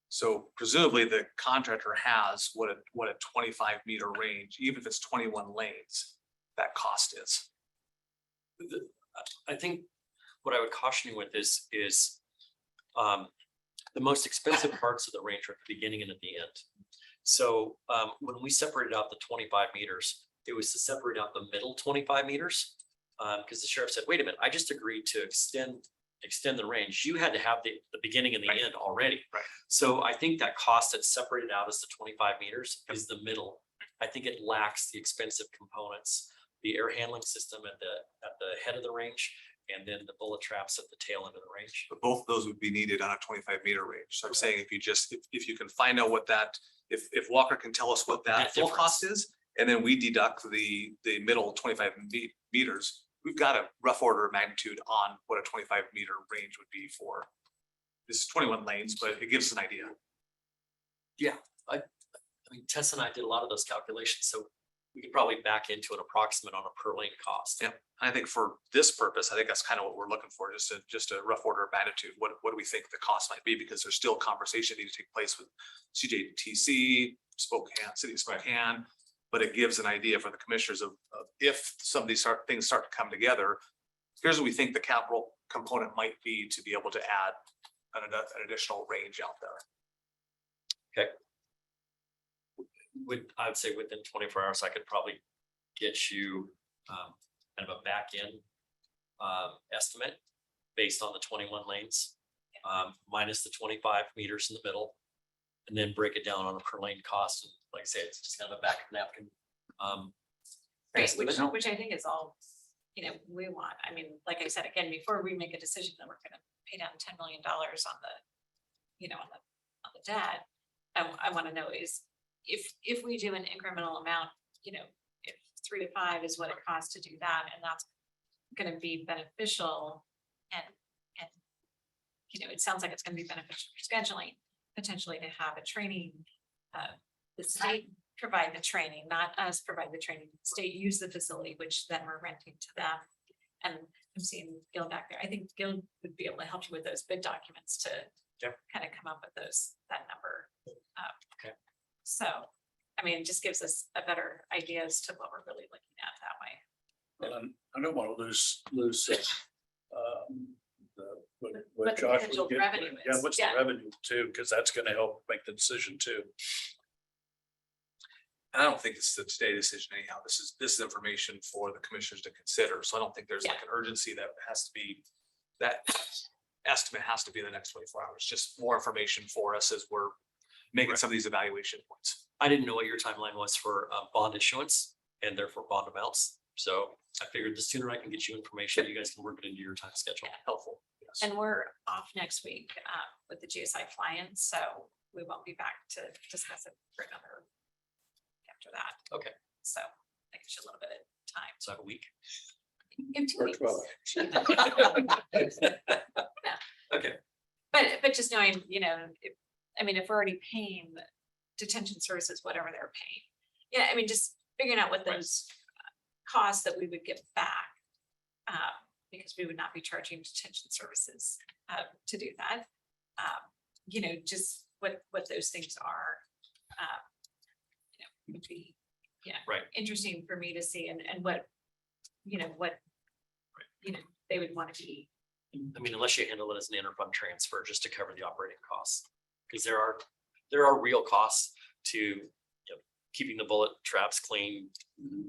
D: So presumably the contractor has what a 25 meter range, even if it's 21 lanes, that cost is.
G: I think what I would caution you with is the most expensive parts of the range are at the beginning and at the end. So when we separated out the 25 meters, it was to separate out the middle 25 meters. Because the sheriff said, wait a minute, I just agreed to extend the range. You had to have the beginning and the end already.
D: Right.
G: So I think that cost that's separated out as the 25 meters is the middle. I think it lacks the expensive components, the air handling system at the head of the range, and then the bullet traps at the tail end of the range.
D: But both of those would be needed on a 25 meter range. So I'm saying if you can find out what that, if Walker can tell us what that full cost is, and then we deduct the middle 25 meters, we've got a rough order of magnitude on what a 25 meter range would be for. This is 21 lanes, but it gives us an idea.
G: I mean, Tess and I did a lot of those calculations. So we could probably back into an approximate on a per lane cost.
D: Yep. I think for this purpose, I think that's kind of what we're looking for, just a rough order of magnitude. What do we think the cost might be? Because there's still conversation needing to take place with CJTC, Spokane, City of Spokane. But it gives an idea for the commissioners of if some of these things start to come together, here's what we think the capital component might be to be able to add an additional range out there.
G: I'd say within 24 hours, I could probably get you kind of a back end estimate based on the 21 lanes, minus the 25 meters in the middle, and then break it down on a per lane cost. And like I say, it's just kind of a back napkin.
A: Right,
G: estimate.
A: which I think is all, we want. I mean, like I said, again, before we make a decision that we're gonna pay down $10 million on the, on the debt, I want to know is if we do an incremental amount, if 3 to 5 is what it costs to do that, and that's gonna be beneficial and it sounds like it's gonna be beneficial for scheduling, potentially to have a training, the state provide the training, not us provide the training. State use the facility, which then we're renting to them. And I'm seeing Gil back there. I think Gil would be able to help you with those bid documents to kind of come up with that number.
G: Okay.
A: So, I mean, it just gives us a better idea as to what we're really looking at that way.
C: And I don't want to lose,
A: What
C: what
A: the
C: Josh was
A: potential
C: getting.
A: revenue
C: Yeah,
A: is.
C: what's the revenue too? Because that's going to help make the decision too.
D: And I don't think it's the state decision anyhow. This is information for the commissioners to consider. So I don't think there's like an urgency that has to be, that estimate has to be in the next 24 hours. Just more information for us as we're making some of these evaluation points.
G: I didn't know what your timeline was for bond issuance and therefore bond amounts. So I figured the sooner I can get you information, you guys can work it into your time schedule.
D: Helpful. Yes.
A: And we're off next week with the GSI fly-in, so we won't be back to discuss it for another after that.
G: Okay.
A: So that gives you a little bit of time.
G: So I have a week.
A: In 2
C: Or
A: weeks.
C: 12.
G: Okay.
A: But just knowing, if we're already paying detention services, whatever they're paying. Yeah, I mean, just figuring out what those costs that we would get back. Because we would not be charging detention services to do that. Just what those things are. Would be,
G: Right.
A: interesting for me to see and what they would want to be.
G: I mean, unless you handle it as an interfund transfer just to cover the operating costs, because there are real costs to keeping the bullet traps clean,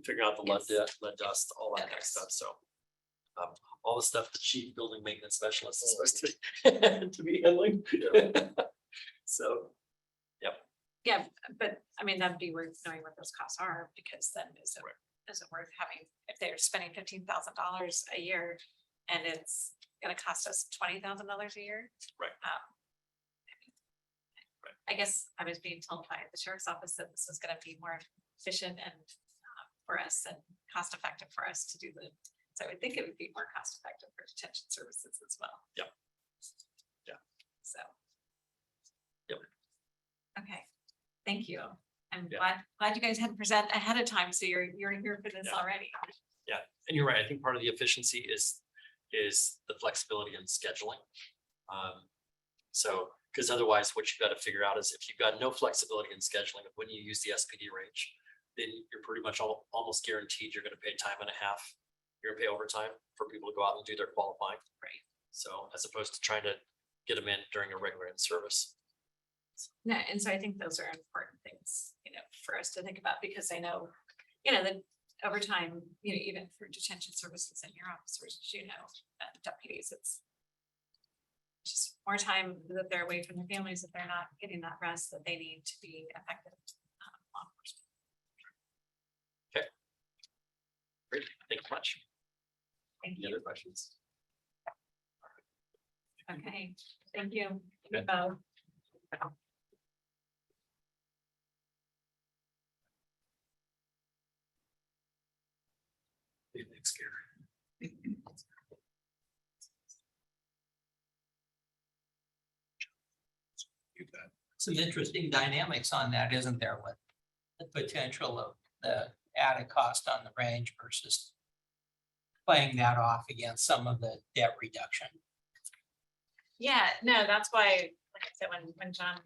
G: figuring out the lead dust, all that kind of stuff. So all the stuff the chief building maintenance specialist is supposed to be handling. So,
A: Yeah, but I mean, that'd be worth knowing what those costs are, because then is it worth having, if they're spending $15,000 a year and it's gonna cost us $20,000 a year?
G: Right.
A: I guess I was being told by the sheriff's office that this was gonna be more efficient and for us and cost effective for us to do so I would think it would be more cost effective for detention services as well.
G: Yep. Yeah.
A: So.
G: Yep.
A: Okay, thank you. I'm
G: Yeah.
A: glad you guys had to present ahead of time, so you're here for this
G: Yeah.
A: already.
G: yeah, and you're right. I think part of the efficiency is the flexibility in scheduling. So, because otherwise what you've got to figure out is if you've got no flexibility in scheduling of when you use the SPD range, then you're pretty much almost guaranteed you're going to pay time and a half. You're gonna pay overtime for people to go out and do their qualifying.
A: Right.
G: So as opposed to trying to get them in during a regular in-service.
A: No, and so I think those are important things, for us to think about, because I know, that over time, even for detention services and your officers, deputies, it's just more time that they're away from their families, that they're not getting that rest that they need to be effective. Law enforcement.
G: Great, thank you much.
A: Thank
G: Any
A: you.
G: other questions?
A: Okay, thank you.
G: Okay.
A: Both.
G: Thanks, Gary.
F: Some interesting dynamics on that, isn't there, with the potential of the added cost on the range versus playing that off against some of the debt reduction.
A: Yeah, no, that's why, like I said, when John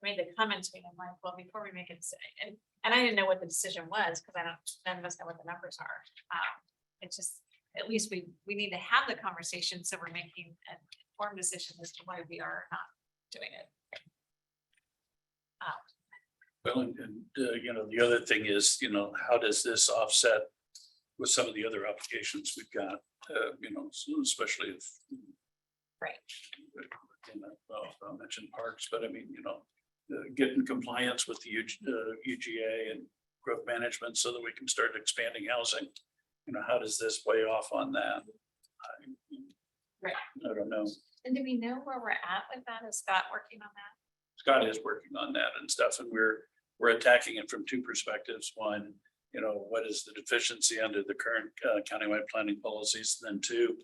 A: made the comment to me, I'm like, well, before we make it, and I didn't know what the decision was, because none of us know what the numbers are. It's just, at least we need to have the conversation, so we're making an informed decision as to why we are not doing it.
C: Well, you know, the other thing is, you know, how does this offset with some of the other applications we've got, you know, especially if.
A: Right.
C: You know, well, I'll mention parks, but I mean, you know, get in compliance with the UGA and growth management so that we can start expanding housing. You know, how does this weigh off on that?
A: Right.
C: I don't know.
A: And do we know where we're at with that? Is Scott working on that?
C: Scott is working on that and stuff, and we're attacking it from two perspectives. One, you know, what is the deficiency under the current countywide planning policies? And then two,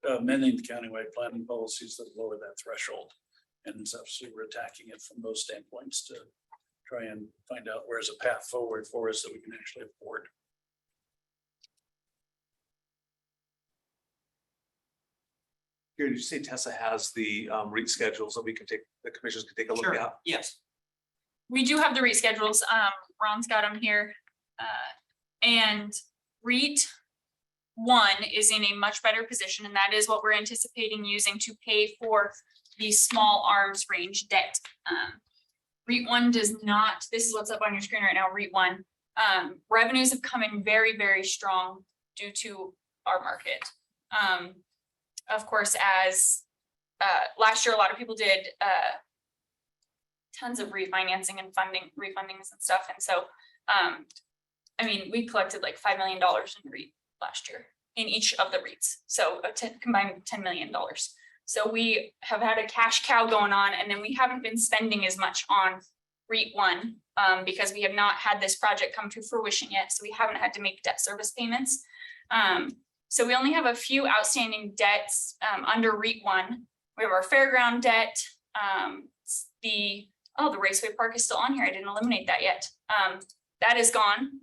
C: amending the countywide planning policies that lower that threshold. And so we're attacking it from those standpoints to try and find out where's a path forward for us that we can actually afford.
D: Here, did you say Tessa has the REIT schedules that we can take, the commissioners can take a look
F: Sure.
D: at?
F: Yes.
E: We do have the REIT schedules. Ron's got them here. And REIT 1 is in a much better position, and that is what we're anticipating using to pay for the small arms range debt. REIT 1 does not, this is what's up on your screen right now, REIT 1. Revenues have come in very, very strong due to our market. Of course, as last year, a lot of people did tons of refinancing and refundings and stuff. And so, I mean, we collected like $5 million in REIT last year in each of the REITs. So combined $10 million. So we have had a cash cow going on, and then we haven't been spending as much on REIT 1 because we have not had this project come to fruition yet. So we haven't had to make debt service payments. So we only have a few outstanding debts under REIT 1. We have our fairground debt. The Raceway Park is still on here. I didn't eliminate that yet. That is gone.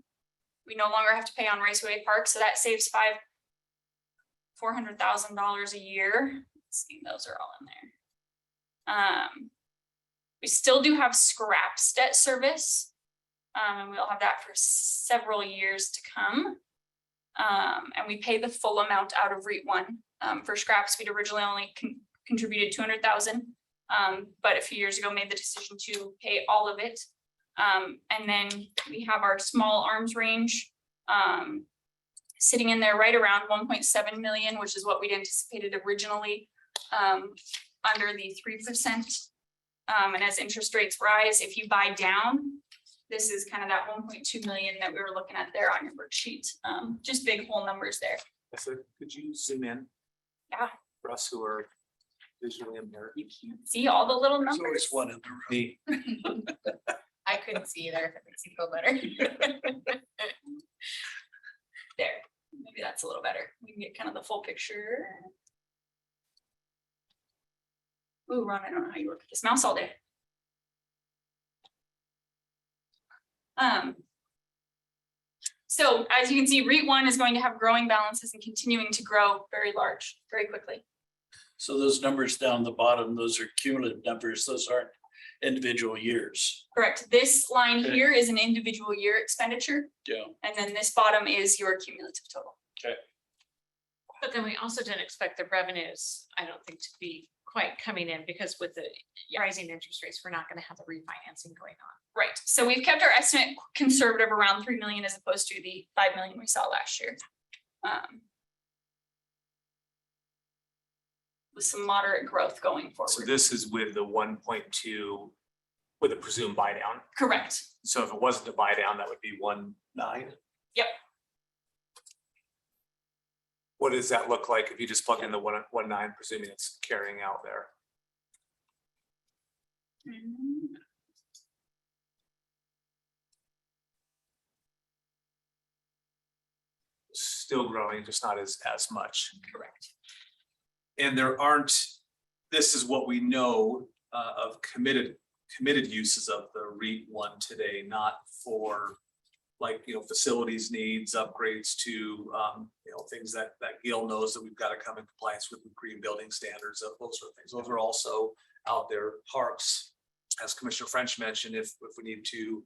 E: We no longer have to pay on Raceway Park, so that saves $400,000 a year. Let's see, those are all in there. We still do have scraps debt service, and we'll have that for several years to come. And we pay the full amount out of REIT 1. For scraps, we'd originally only contributed $200,000, but a few years ago made the decision to pay all of it. And then we have our small arms range sitting in there right around 1.7 million, which is what we'd anticipated originally under the 3%. And as interest rates rise, if you buy down, this is kind of that 1.2 million that we were looking at there on your worksheet. Just big whole numbers there.
D: So could you zoom in?
E: Yeah.
D: For us who are visually impaired.
E: See all the little
C: There's
E: numbers.
C: always one in the room.
E: I couldn't see either. If it makes you feel better. There, maybe that's a little better. We can get kind of the full picture. Ooh, Ron, I don't know how you work with this mouse all day. So as you can see, REIT 1 is going to have growing balances and continuing to grow very large, very quickly.
C: So those numbers down the bottom, those are cumulative numbers. Those aren't individual years.
E: Correct. This line
C: Okay.
E: here is an individual year expenditure,
C: Yeah.
E: and then this bottom is your cumulative total.
A: But then we also didn't expect the revenues, I don't think, to be quite coming in, because with the rising interest rates, we're not gonna have the refinancing going on.
E: Right, so we've kept our estimate conservative around 3 million as opposed to the 5 million we saw last year. With some moderate growth going
J: So
E: forward.
J: this is with the 1.2 with a presumed buy down.
E: Correct,
J: So if it wasn't a buy down, that would be 1.9.
E: Yep.
J: What does that look like if you just plug in the 1.9, presuming it's carrying out there? Still growing, just not as much.
E: correct.
D: And there aren't, this is what we know of committed uses of the REIT 1 today, not for like, facilities needs, upgrades to, things that Gail knows that we've got to come in compliance with green building standards, those sort of things. Those are also out there. Parks, as Commissioner French mentioned, if we need to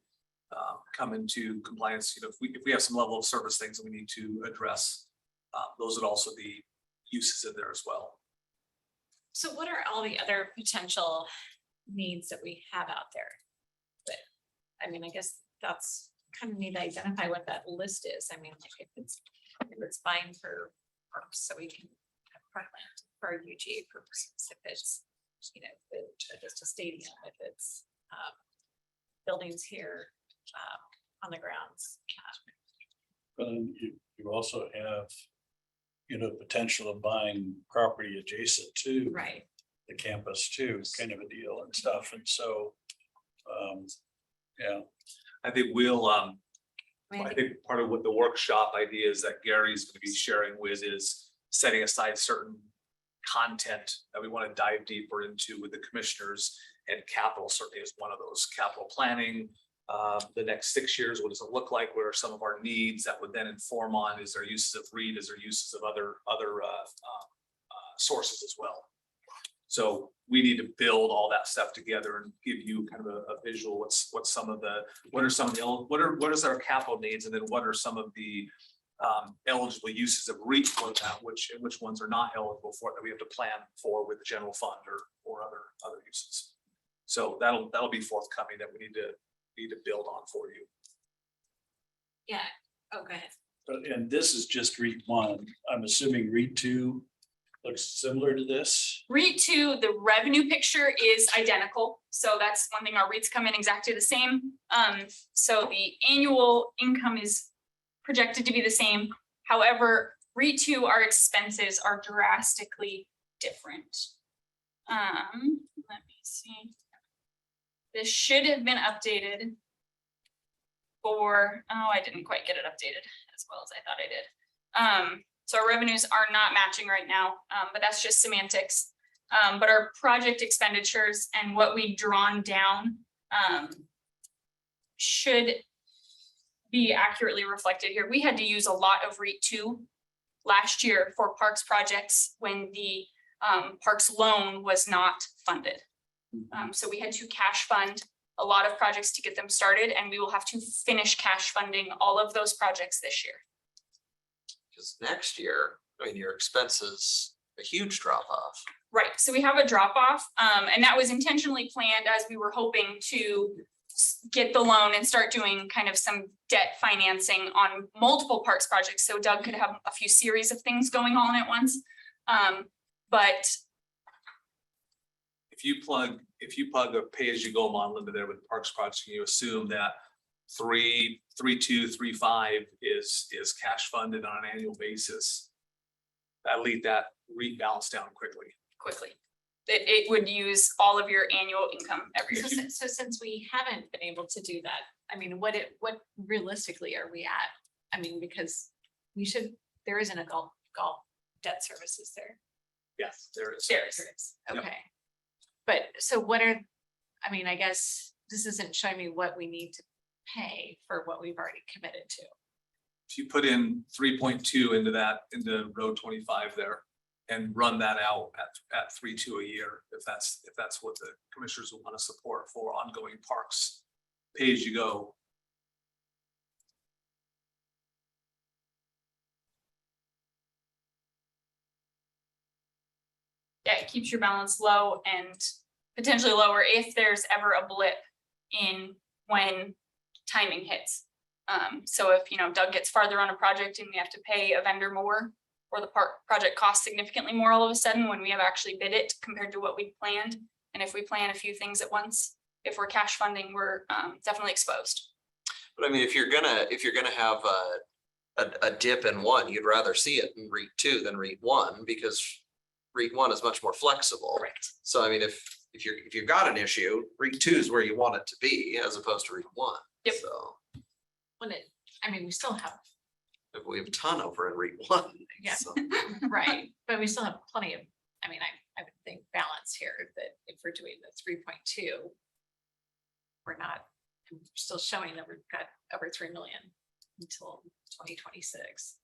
D: come into compliance, if we have some level of service things that we need to address, those would also be uses in there as well.
A: So what are all the other potential needs that we have out there? But, I mean, I guess that's kind of need to identify what that list is. I mean, like if it's fine for parks, so we can have parkland for our UGA purposes, if it's, just a stadium, if it's buildings here on the grounds.
C: But then you also have, potential of buying property adjacent to
A: Right.
C: the campus too, kind of a deal and stuff. And so, yeah.
D: I think I think part of what the workshop ideas that Gary's going to be sharing with is setting aside certain content that we want to dive deeper into with the commissioners, and capital certainly is one of those. Capital planning, the next 6 years, what does it look like? What are some of our needs that would then inform on, is there uses of REIT, is there uses of other sources as well? So we need to build all that stuff together and give you kind of a visual. what is our capital needs, and then what are some of the eligible uses of REIT for that, which ones are not eligible for it, that we have to plan for with the general fund or other uses. So that'll be forthcoming, that we need to build on for you.
A: Yeah. Oh, go ahead.
C: And this is just REIT 1. I'm assuming REIT 2 looks similar to this.
E: REIT 2, the revenue picture is identical. So that's one thing, our REITs come in exactly the same. So the annual income is projected to be the same. However, REIT 2, our expenses are drastically different. Let me see. This should have been updated for, I didn't quite get it updated as well as I thought I did. So our revenues are not matching right now, but that's just semantics. But our project expenditures and what we've drawn down should be accurately reflected here. We had to use a lot of REIT 2 last year for parks projects when the parks loan was not funded. So we had to cash fund a lot of projects to get them started, and we will have to finish cash funding all of those projects this year.
I: Because next year, your expenses, a huge drop off.
E: Right, so we have a drop off, and that was intentionally planned as we were hoping to get the loan and start doing kind of some debt financing on multiple parks projects. So Doug could have a few series of things going on at once. But
D: If you plug a pay-as-you-go model into there with the parks project, you assume that 3.2, 3.5 is cash funded on an annual basis. That rebalance down quickly.
E: it would use all of your annual income every year.
A: So since we haven't been able to do that, I mean, what realistically are we at? I mean, because there isn't a golf debt services there.
D: Yes, there is.
E: There is.
D: Yep.
A: Okay. But so I mean, I guess this isn't showing me what we need to pay for what we've already committed to.
D: If you put in 3.2 into row 25 there and run that out at 3.2 a year, if that's what the commissioners will want to support for ongoing parks, pay as you go.
E: Yeah, it keeps your balance low and potentially lower if there's ever a blip in when timing hits. So if, Doug gets farther on a project and we have to pay a vendor more, or the project costs significantly more all of a sudden when we have actually bid it compared to what we planned. And if we plan a few things at once, if we're cash funding, we're definitely exposed.
I: But I mean, if you're gonna have a dip in one, you'd rather see it in REIT 2 than REIT 1, because REIT 1 is much more flexible.
E: Correct.
I: So I mean, if you've got an issue, REIT 2 is where you want it to be, as opposed to REIT 1.
E: Yep.
I: So
A: We still have,
I: we have a ton over in REIT 1.
A: Yeah.
I: So,
A: right, but we still have plenty of, I would think balance here, that if we're doing the 3.2, we're still showing that we've got over 3 million until 2026.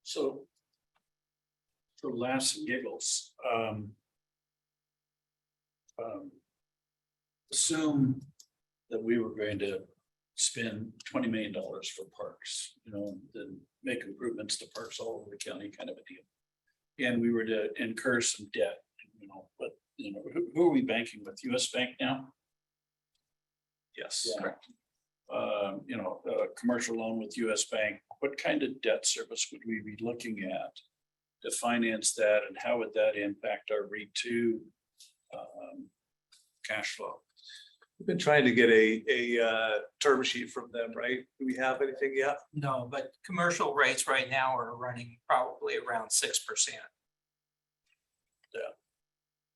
C: So for laughs and giggles, assume that we were going to spend $20 million for parks, then make improvements to parks all over the county, kind of a deal. And we were to incur some debt, but who are we banking with? US Bank now?
D: Yes,
C: Yeah.
D: correct.
C: A commercial loan with US Bank, what kind of debt service would we be looking at to finance that, and how would that impact our REIT two cash flow?
D: We've been trying to get a term sheet from them, right? Do we have anything yet?
F: No, but commercial rates right now are running probably around 6%.
C: Yeah.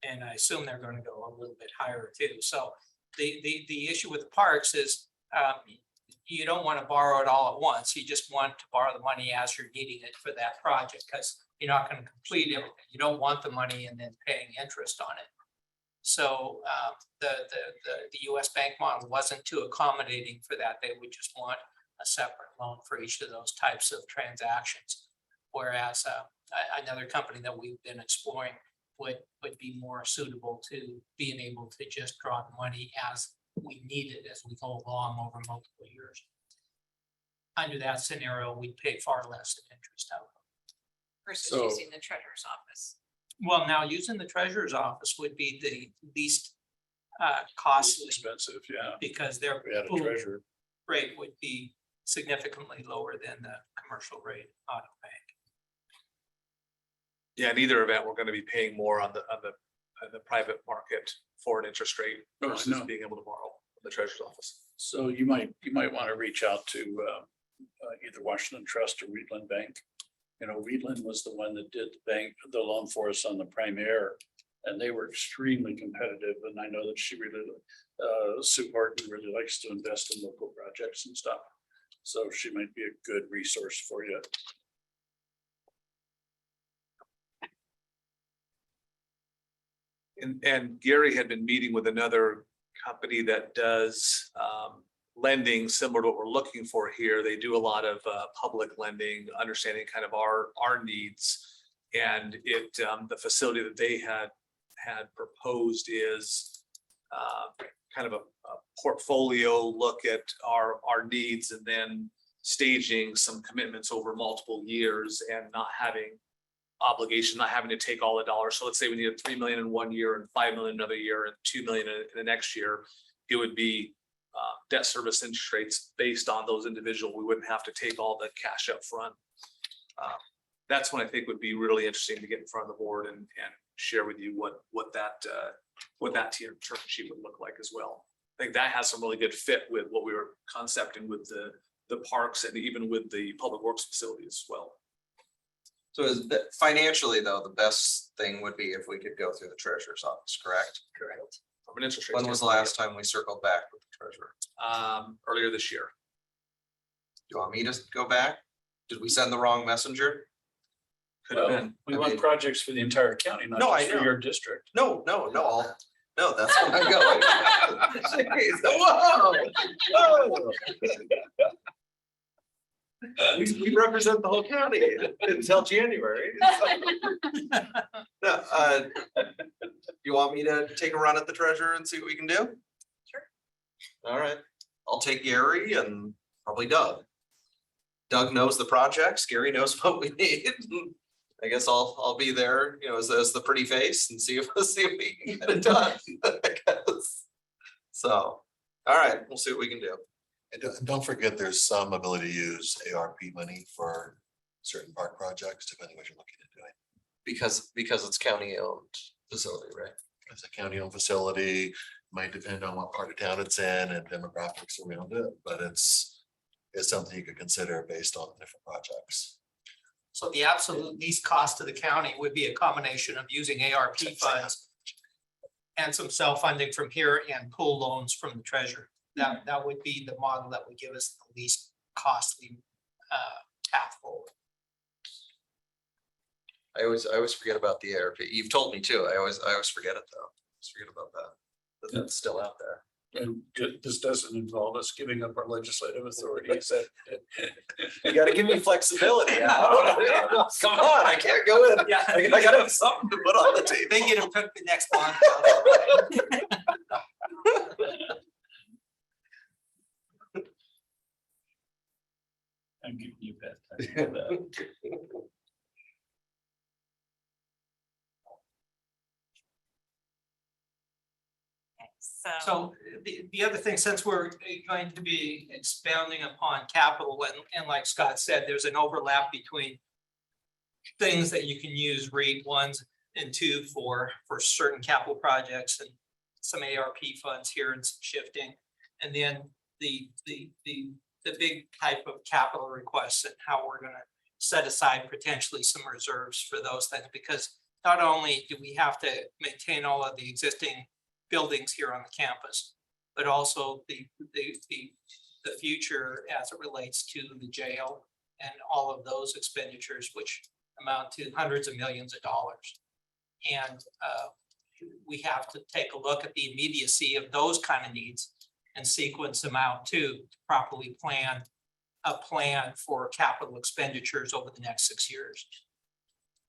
F: And I assume they're gonna go a little bit higher too. So the issue with parks is you don't want to borrow it all at once. You just want to borrow the money as you're needing it for that project, because you're not going to complete everything. You don't want the money and then paying interest on it. So the US Bank model wasn't too accommodating for that. They would just want a separate loan for each of those types of transactions. Whereas another company that we've been exploring would be more suitable to being able to just draw the money as we need it as we go along over multiple years. Under that scenario, we'd pay far less in interest out.
A: Versus
C: So-
A: using the treasurer's office.
F: Well, now using the treasurer's office would be the least costly,
C: Expensive, yeah.
F: because their
C: We had a
F: pool
C: treasurer.
F: rate would be significantly lower than the commercial rate out of bank.
D: Yeah, in either event, we're gonna be paying more on the private market for an interest rate
C: Oh, I
D: versus
C: know.
D: being able to borrow from the treasurer's office.
C: So you might want to reach out to either Washington Trust or Wheatland Bank. Wheatland was the one that did the loan for us on the prime air, and they were extremely competitive. And I know that she really, Sue Horton really likes to invest in local projects and stuff. So she might be a good resource for you.
D: And Gary had been meeting with another company that does lending similar to what we're looking for here. They do a lot of public lending, understanding kind of our needs. And the facility that they had proposed is kind of a portfolio look at our needs, and then staging some commitments over multiple years and not having obligation, not having to take all the dollars. So let's say we needed 3 million in 1 year and 5 million another year and 2 million in the next year. It would be debt service interest rates based on those individual. We wouldn't have to take all the cash up front. That's one I think would be really interesting to get in front of the board and share with you what that term sheet would look like as well. I think that has some really good fit with what we were concepting with the parks and even with the public works facility as well.
I: So is that financially though, the best thing would be if we could go through the treasurer's office, correct?
D: Correct. From an interest rate.
I: When was the last time we circled back with the treasurer?
D: Earlier this year.
I: Do you want me to go back? Did we send the wrong messenger?
D: Could have
C: Well,
D: been.
C: we
I: I
C: want
I: mean-
C: projects for the entire county, not
I: No, I
C: just for
I: know.
C: your district.
I: No, that's what I'm going. Jeez, whoa, whoa. We represent the whole county until January. No, you want me to take a run at the treasurer and see what we can do?
A: Sure.
I: All right, I'll take Gary and probably Doug. Doug knows the projects, Gary knows what we need. I guess I'll be there, as the pretty face and see if we can get it done. I guess. So, all right, we'll see what we can do.
K: And don't forget, there's some ability to use ARP money for certain park projects, depending what you're looking at doing.
I: Because it's county owned facility, right?
K: It's a county-owned facility, might depend on what part of town it's in and demographics around it, but it's something you could consider based on the different projects.
F: So the absolute least cost to the county would be a combination of using ARP funds and some self-funding from here and pool loans from the treasurer. That would be the model that would give us the least costly path forward.
I: I always forget about the ARP. You've told me too. I always forget it though. Just forget about that. But that's still out there.
C: And this doesn't involve us giving up our legislative authorities that.
I: You gotta give me flexibility. Come on, I can't go in.
F: Yeah.
I: I gotta have something to put on the table.
F: They get to pick the next one.
C: I'm giving you bad time.
F: So the other thing, since we're going to be expounding upon capital, and like Scott said, there's an overlap between things that you can use REIT 1 and 2 for certain capital projects and some ARP funds here and some shifting. And then the big type of capital requests and how we're gonna set aside potentially some reserves for those things, because not only do we have to maintain all of the existing buildings here on the campus, but also the future as it relates to the jail and all of those expenditures, which amount to hundreds of millions of dollars. And we have to take a look at the immediacy of those kind of needs and sequence them out too, to properly plan a plan for capital expenditures over the next 6 years.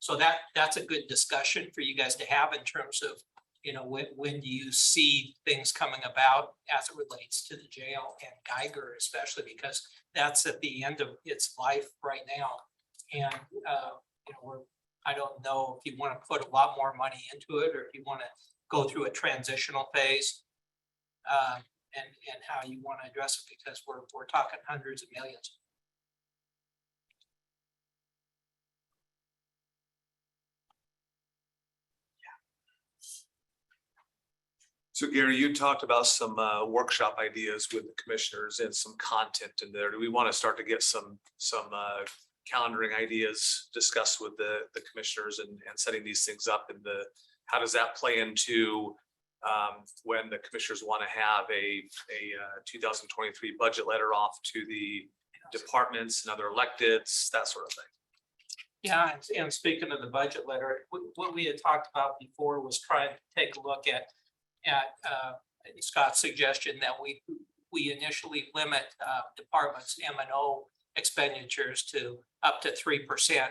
F: So that's a good discussion for you guys to have in terms of, you know, when do you see things coming about as it relates to the jail and Geiger, especially because that's at the end of its life right now. And, you know, I don't know if you want to put a lot more money into it, or if you want to go through a transitional phase, and how you want to address it, because we're talking hundreds of millions.
D: So Gary, you talked about some workshop ideas with the commissioners and some content in there. Do we want to start to get some calendaring ideas discussed with the commissioners and setting these things up? And how does that play into when the commissioners want to have a 2023 budget letter off to the departments and other electeds, that sort of thing?
F: Yeah, and speaking of the budget letter, what we had talked about before was trying to take a look at Scott's suggestion that we initially limit departments M&O expenditures to up to 3%,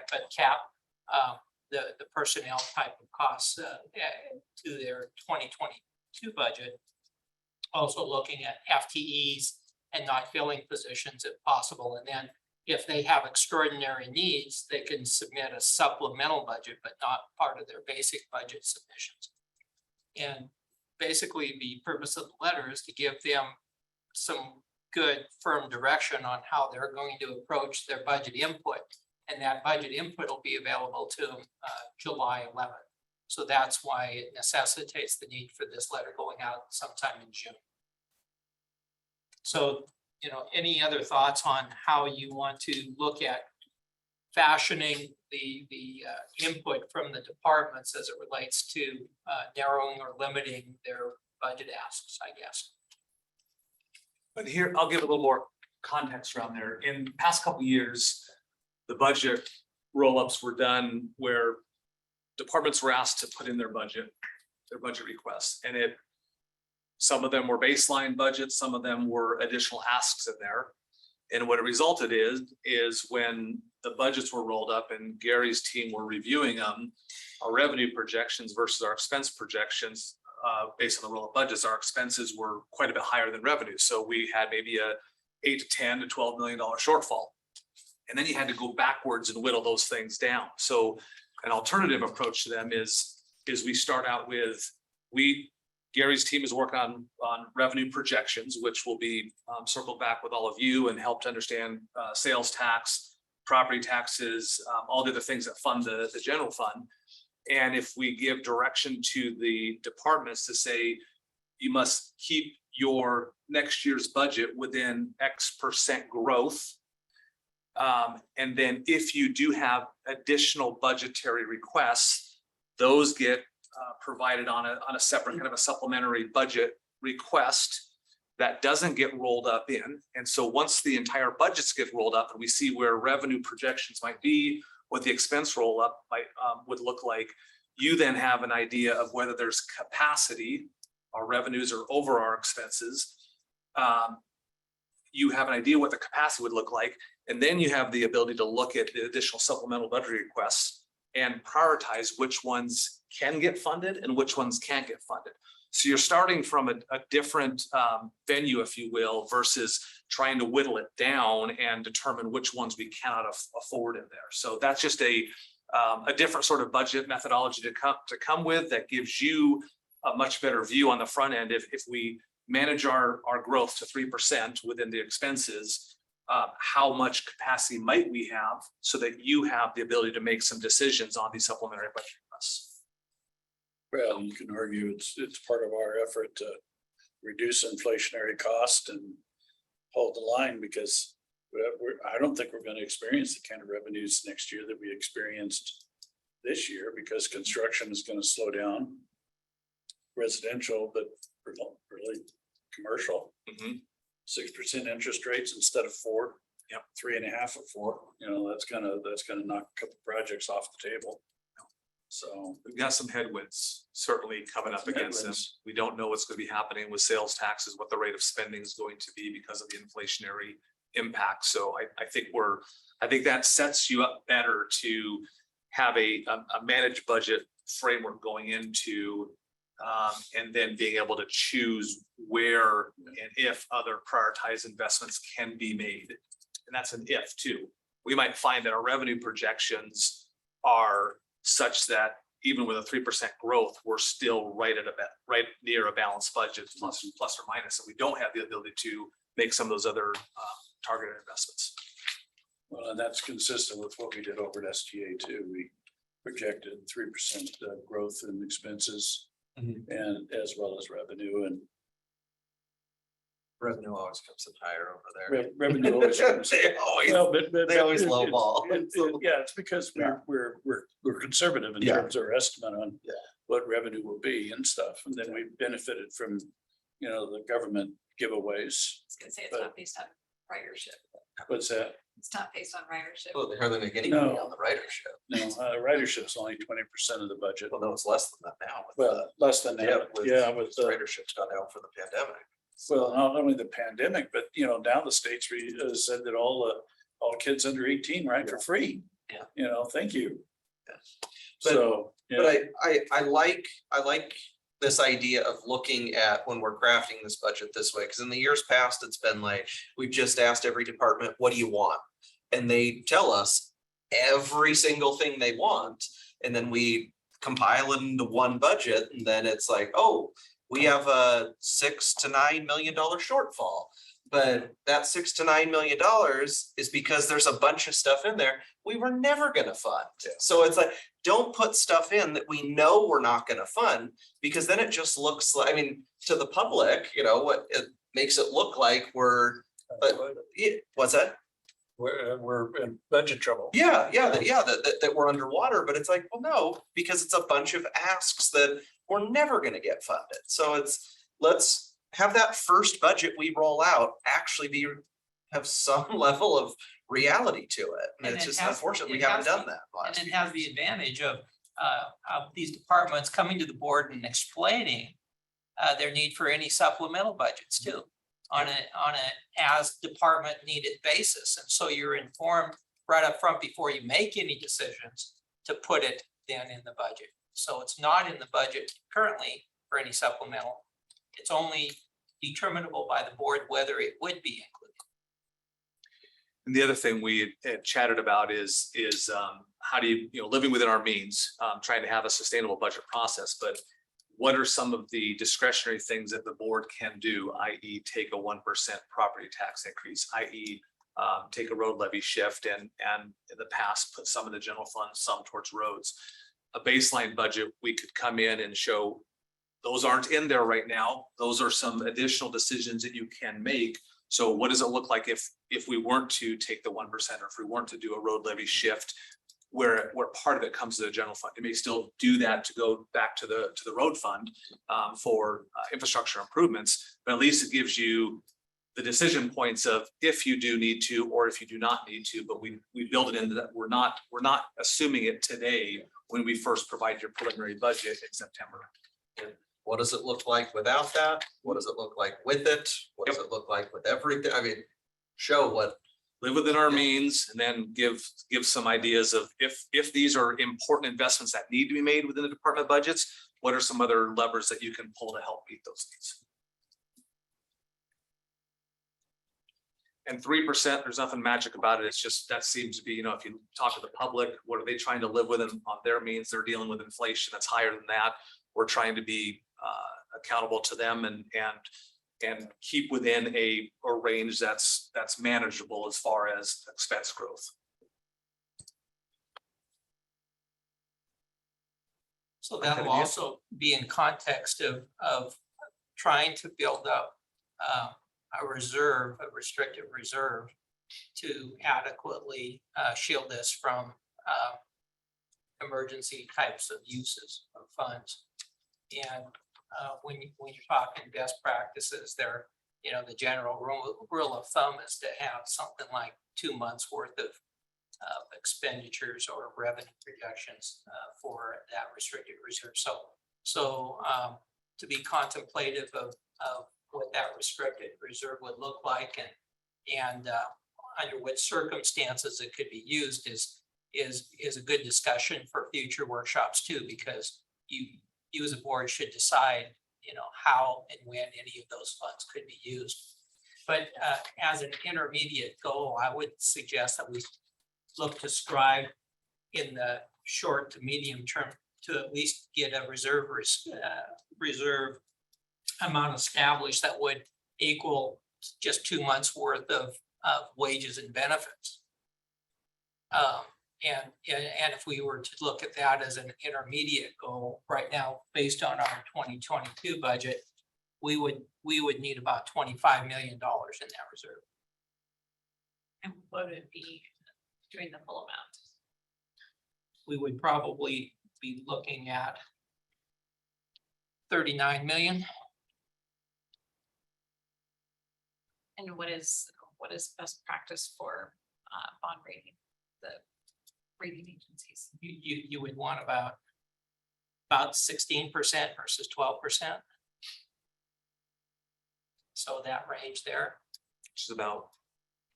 F: but cap the personnel type of costs to their 2022 budget. Also looking at FTEs and not filling positions if possible. And then if they have extraordinary needs, they can submit a supplemental budget, but not part of their basic budget submissions. And basically the purpose of the letter is to give them some good firm direction on how they're going to approach their budget input. And that budget input will be available to them July 11th. So that's why it necessitates the need for this letter going out sometime in June. So, you know, any other thoughts on how you want to look at fashioning the input from the departments as it relates to narrowing or limiting their budget asks, I guess?
D: But here, I'll give a little more context around there. In the past couple of years, the budget roll-ups were done where departments were asked to put in their budget requests, and some of them were baseline budgets, some of them were additional asks in there. And what it resulted is when the budgets were rolled up and Gary's team were reviewing them, our revenue projections versus our expense projections, based on the roll-up budgets, our expenses were quite a bit higher than revenue. So we had maybe a $8 to $10 to $12 million shortfall. And then you had to go backwards and whittle those things down. So an alternative approach to them is we start out with, Gary's team is working on revenue projections, which will be circled back with all of you and help to understand sales tax, property taxes, all the other things that fund the general fund. And if we give direction to the departments to say, you must keep your next year's budget within X% growth. And then if you do have additional budgetary requests, those get provided on a separate kind of a supplementary budget request that doesn't get rolled up in. And so once the entire budgets get rolled up and we see where revenue projections might be, what the expense roll up would look like, you then have an idea of whether there's capacity our revenues are over our expenses. You have an idea what the capacity would look like, and then you have the ability to look at the additional supplemental budget requests and prioritize which ones can get funded and which ones can't get funded. So you're starting from a different venue, if you will, versus trying to whittle it down and determine which ones we cannot afford in there. So that's just a different sort of budget methodology to come with that gives you a much better view on the front end. If we manage our growth to 3% within the expenses, how much capacity might we have so that you have the ability to make some decisions on these supplementary budget requests?
C: Well, you can argue it's part of our effort to reduce inflationary cost and hold the line, because I don't think we're going to experience the kind of revenues next year that we experienced this year, because construction is going to slow down. Residential, but really commercial. 6% interest rates instead of 4.
D: Yep.
C: 3.5 or 4. That's gonna knock a couple projects off the table. So
D: We've got some headwinds certainly coming up against us. We don't know what's going to be happening with sales taxes, what the rate of spending is going to be because of the inflationary impact. So I think that sets you up better to have a managed budget framework going into and then being able to choose where and if other prioritized investments can be made. And that's an if too. We might find that our revenue projections are such that even with a 3% growth, we're still right near a balanced budget, plus or minus, and we don't have the ability to make some of those other targeted investments.
C: well, and that's consistent with what we did over at STA too. We projected 3% growth in expenses and as well as revenue, and
I: Revenue always comes in higher over there.
C: revenue always comes.
I: They always,
C: Well, but
I: they always
C: it's-
I: lowball.
C: Yeah, it's because we're conservative in
I: Yeah.
C: terms of our estimate on
I: Yeah.
C: what revenue will be and stuff, and then we benefited from, the government giveaways.
L: was gonna say it's
C: But-
L: not based on ridership.
C: What's that?
L: It's not based on ridership.
I: Well, they're hardly gonna get anything
C: No.
I: on the ridership.
C: No, ridership's only 20% of the budget.
I: Well, no, it's less than that now. with
C: Well, less than that.
I: with-
C: Yeah, with
I: the ridership's gone down for the pandemic.
C: well, not only the pandemic, but now the states said that all kids under 18 ride for free.
I: Yeah.
C: Thank you.
I: Yeah.
C: So,
I: But I like this idea of looking at when we're crafting this budget this way, because in the years past, it's been like, we've just asked every department, what do you want? And they tell us every single thing they want, and then we compile it into one budget, and then it's like, oh, we have a $6 to $9 million shortfall. But that $6 to $9 million is because there's a bunch of stuff in there we were never gonna fund. So it's like, don't put stuff in that we know we're not gonna fund, because then it just looks like, to the public, what it makes it look like what's that?
C: we're in budget trouble.
I: That we're underwater, but it's like, well, no, because it's a bunch of asks that we're never gonna get funded. So let's have that first budget we roll out actually have some level of reality to it. And
F: And
I: it's
F: it
I: just
F: has-
I: unfortunate we
F: it
I: haven't
F: has
I: done that.
F: And
I: last
F: it
I: few
F: has the
I: years.
F: advantage of these departments coming to the board and explaining their need for any supplemental budgets too, on a as department needed basis. And so you're informed right up front before you make any decisions to put it then in the budget. So it's not in the budget currently for any supplemental. It's only determinable by the board whether it would be included.
D: And the other thing we had chatted about is how do you, living within our means, trying to have a sustainable budget process, but what are some of the discretionary things that the board can do, i.e. take a 1% property tax increase, i.e. Take a road levy shift and in the past, put some in the general fund, some towards roads. A baseline budget, we could come in and show those aren't in there right now. Those are some additional decisions that you can make. So what does it look like if we weren't to take the 1%, or if we weren't to do a road levy shift where part of it comes to the general fund? You may still do that to go back to the road fund for infrastructure improvements, but at least it gives you the decision points of if you do need to or if you do not need to. But we build it into that. We're not assuming it today when we first provide your preliminary budget in September.
I: what does it look like without that? What does it look like with it? What does it look like with everything? I mean, show what,
D: Live within our means and then give some ideas of if these are important investments that need to be made within the department budgets, what are some other levers that you can pull to help meet those needs? And 3%, there's nothing magic about it. It's just, that seems to be, you know, if you talk to the public, what are they trying to live with on their means? They're dealing with inflation that's higher than that. We're trying to be accountable to them and keep within a range that's manageable as far as expense growth.
F: So that will also be in context of trying to build up a reserve, a restricted reserve to adequately shield us from emergency types of uses of funds. And when you're talking best practices, there, you know, the general rule of thumb is to have something like 2 months worth of expenditures or revenue projections for that restricted reserve. So to be contemplative of what that restricted reserve would look like and under what circumstances it could be used is a good discussion for future workshops too, because you as a board should decide, you know, how and when any of those funds could be used. But as an intermediate goal, I would suggest that we look to strive in the short to medium term to at least get a reserve amount established that would equal just 2 months worth of wages and benefits. And if we were to look at that as an intermediate goal right now, based on our 2022 budget, we would need about $25 million in that reserve.
A: And what would it be doing the full amount?
F: We would probably be looking at 39 million.
A: And what is best practice for bond rating, the rating agencies?
F: You would want about 16% versus 12%. So that range there.
D: Which is about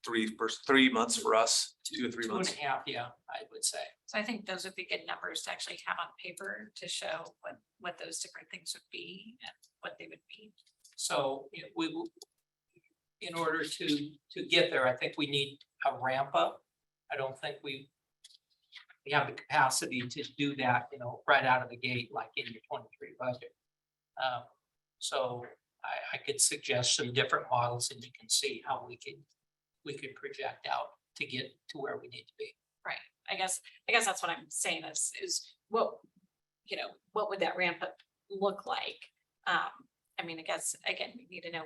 D: 3 months for us, 2 to 3 months.
F: 2.5, yeah, I would say.
A: So I think those would be good numbers to actually have on paper to show what those different things would be and what they would be.
F: So in order to get there, I think we need a ramp up. I don't think we have the capacity to do that, you know, right out of the gate, like in your 23 budget. So I could suggest some different models and you can see how we could project out to get to where we need to be.
A: Right. I guess that's what I'm saying is what, you know, what would that ramp up look like? I mean, I guess, again, we need to know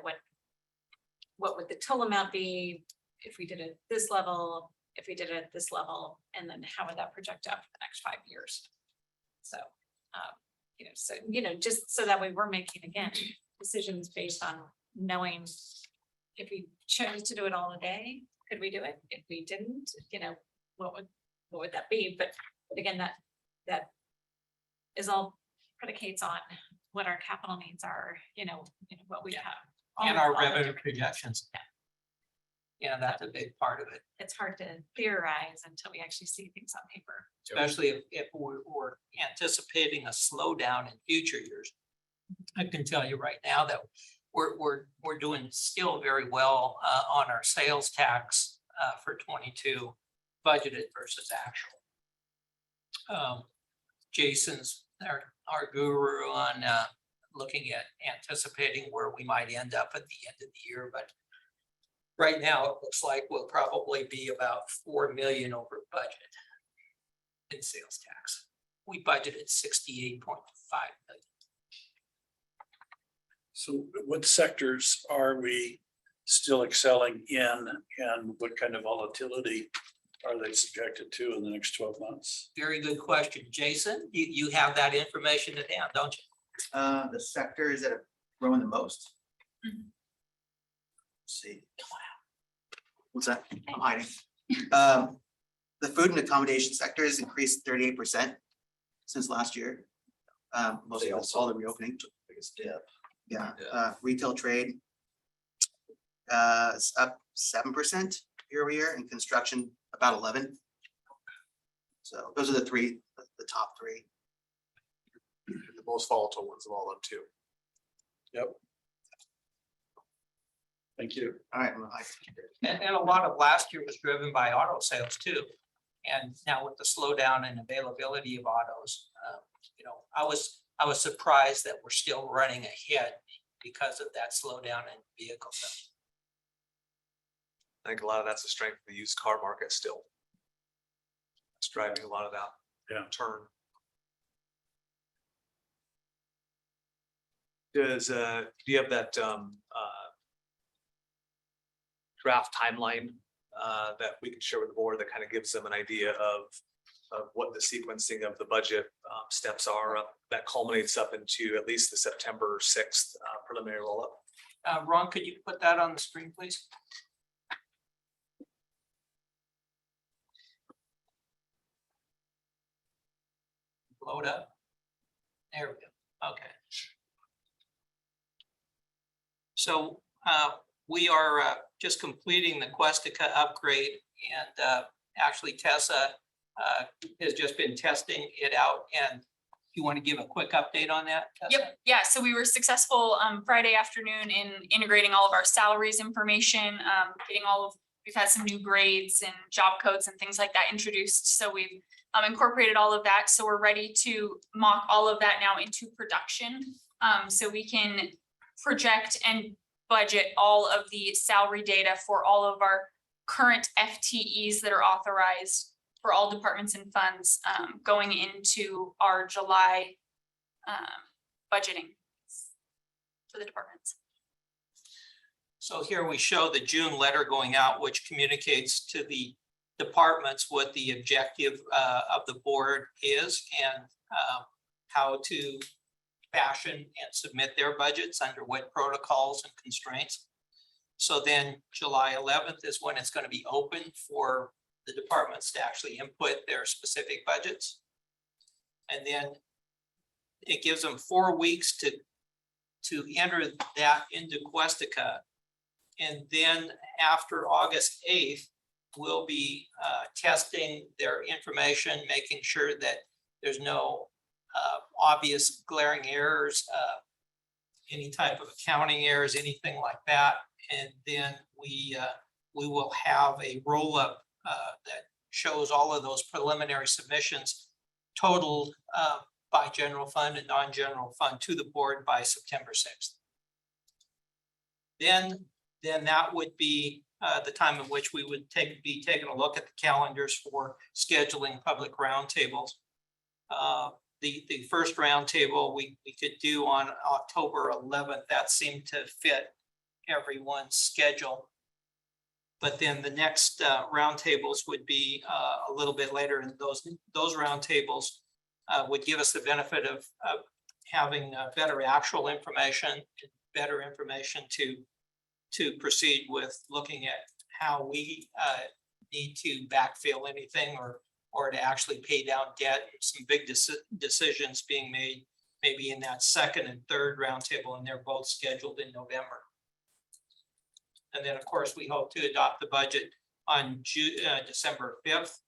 A: what would the total amount be if we did it this level, if we did it at this level, and then how would that project out for the next 5 years? So, just so that way we're making, again, decisions based on knowing if we chose to do it all day, could we do it? If we didn't, you know, what would that be? But again, that is all predicates on what our capital needs are, you know what we have.
F: And our revenue projections. Yeah, that's a big part of it,
A: It's hard to theorize until we actually see things on paper.
F: especially if we're anticipating a slowdown in future years. I can tell you right now that we're doing still very well on our sales tax for 22 budgeted versus actual. Jason's our guru on looking at anticipating where we might end up at the end of the year, but right now it looks like we'll probably be about 4 million over budget in sales tax. We budgeted 68.5 million.
C: So what sectors are we still excelling in and what kind of volatility are they subjected to in the next 12 months?
F: Very good question. Jason, you have that information at hand, don't you?
M: The sectors that are growing the most.
A: Mhm.
M: Let's see. What's that? I'm hiding. The food and accommodation sector has increased 38% since last year. Mostly all the reopening.
I: biggest dip.
M: Yeah,
I: Yeah.
M: retail trade. It's up 7% year over year, and construction about 11. So those are the top three.
J: The most volatile ones of all of them too.
C: Thank you.
M: All right.
F: And a lot of last year was driven by auto sales too. And now with the slowdown in availability of autos, I was surprised that we're still running ahead because of that slowdown in vehicle sales.
D: I think a lot of that's the strength of the used car market still. It's driving a lot of that.
C: Yeah.
D: Turn. Do you have that draft timeline that we can share with the board that kind of gives them an idea of what the sequencing of the budget steps are that culminates up into at least the September 6th preliminary roll-up?
F: Ron, could you put that on the screen, please? Load up. There we go. Okay. So we are just completing the Questica upgrade, and actually Tessa has just been testing it out. And you want to give a quick update on that, Tessa?
E: Yep, yeah, so we were successful Friday afternoon in integrating all of our salaries information, we've had some new grades and job codes and things like that introduced. So we've incorporated all of that. So we're ready to mock all of that now into production. So we can project and budget all of the salary data for all of our current FTEs that are authorized for all departments and funds going into our July budgeting for the departments.
F: So here we show the June letter going out, which communicates to the departments what the objective of the board is and how to fashion and submit their budgets under what protocols and constraints. So then July 11th is when it's going to be open for the departments to actually input their specific budgets. And then it gives them 4 weeks to enter that into Questica. And then after August 8th, we'll be testing their information, making sure that there's no obvious glaring errors, any type of accounting errors, anything like that. And then we will have a roll-up that shows all of those preliminary submissions totaled by general fund and non-general fund to the board by September 6th. Then that would be the time in which we would be taking a look at the calendars for scheduling public roundtables. The first roundtable we could do on October 11th. That seemed to fit everyone's schedule. But then the next roundtables would be a little bit later, and those roundtables would give us the benefit of having better actual information, better information to proceed with looking at how we need to backfill anything or to actually pay down debt. Some big decisions being made maybe in that second and third roundtable, and they're both scheduled in November. And then, of course, we hope to adopt the budget on December 5th.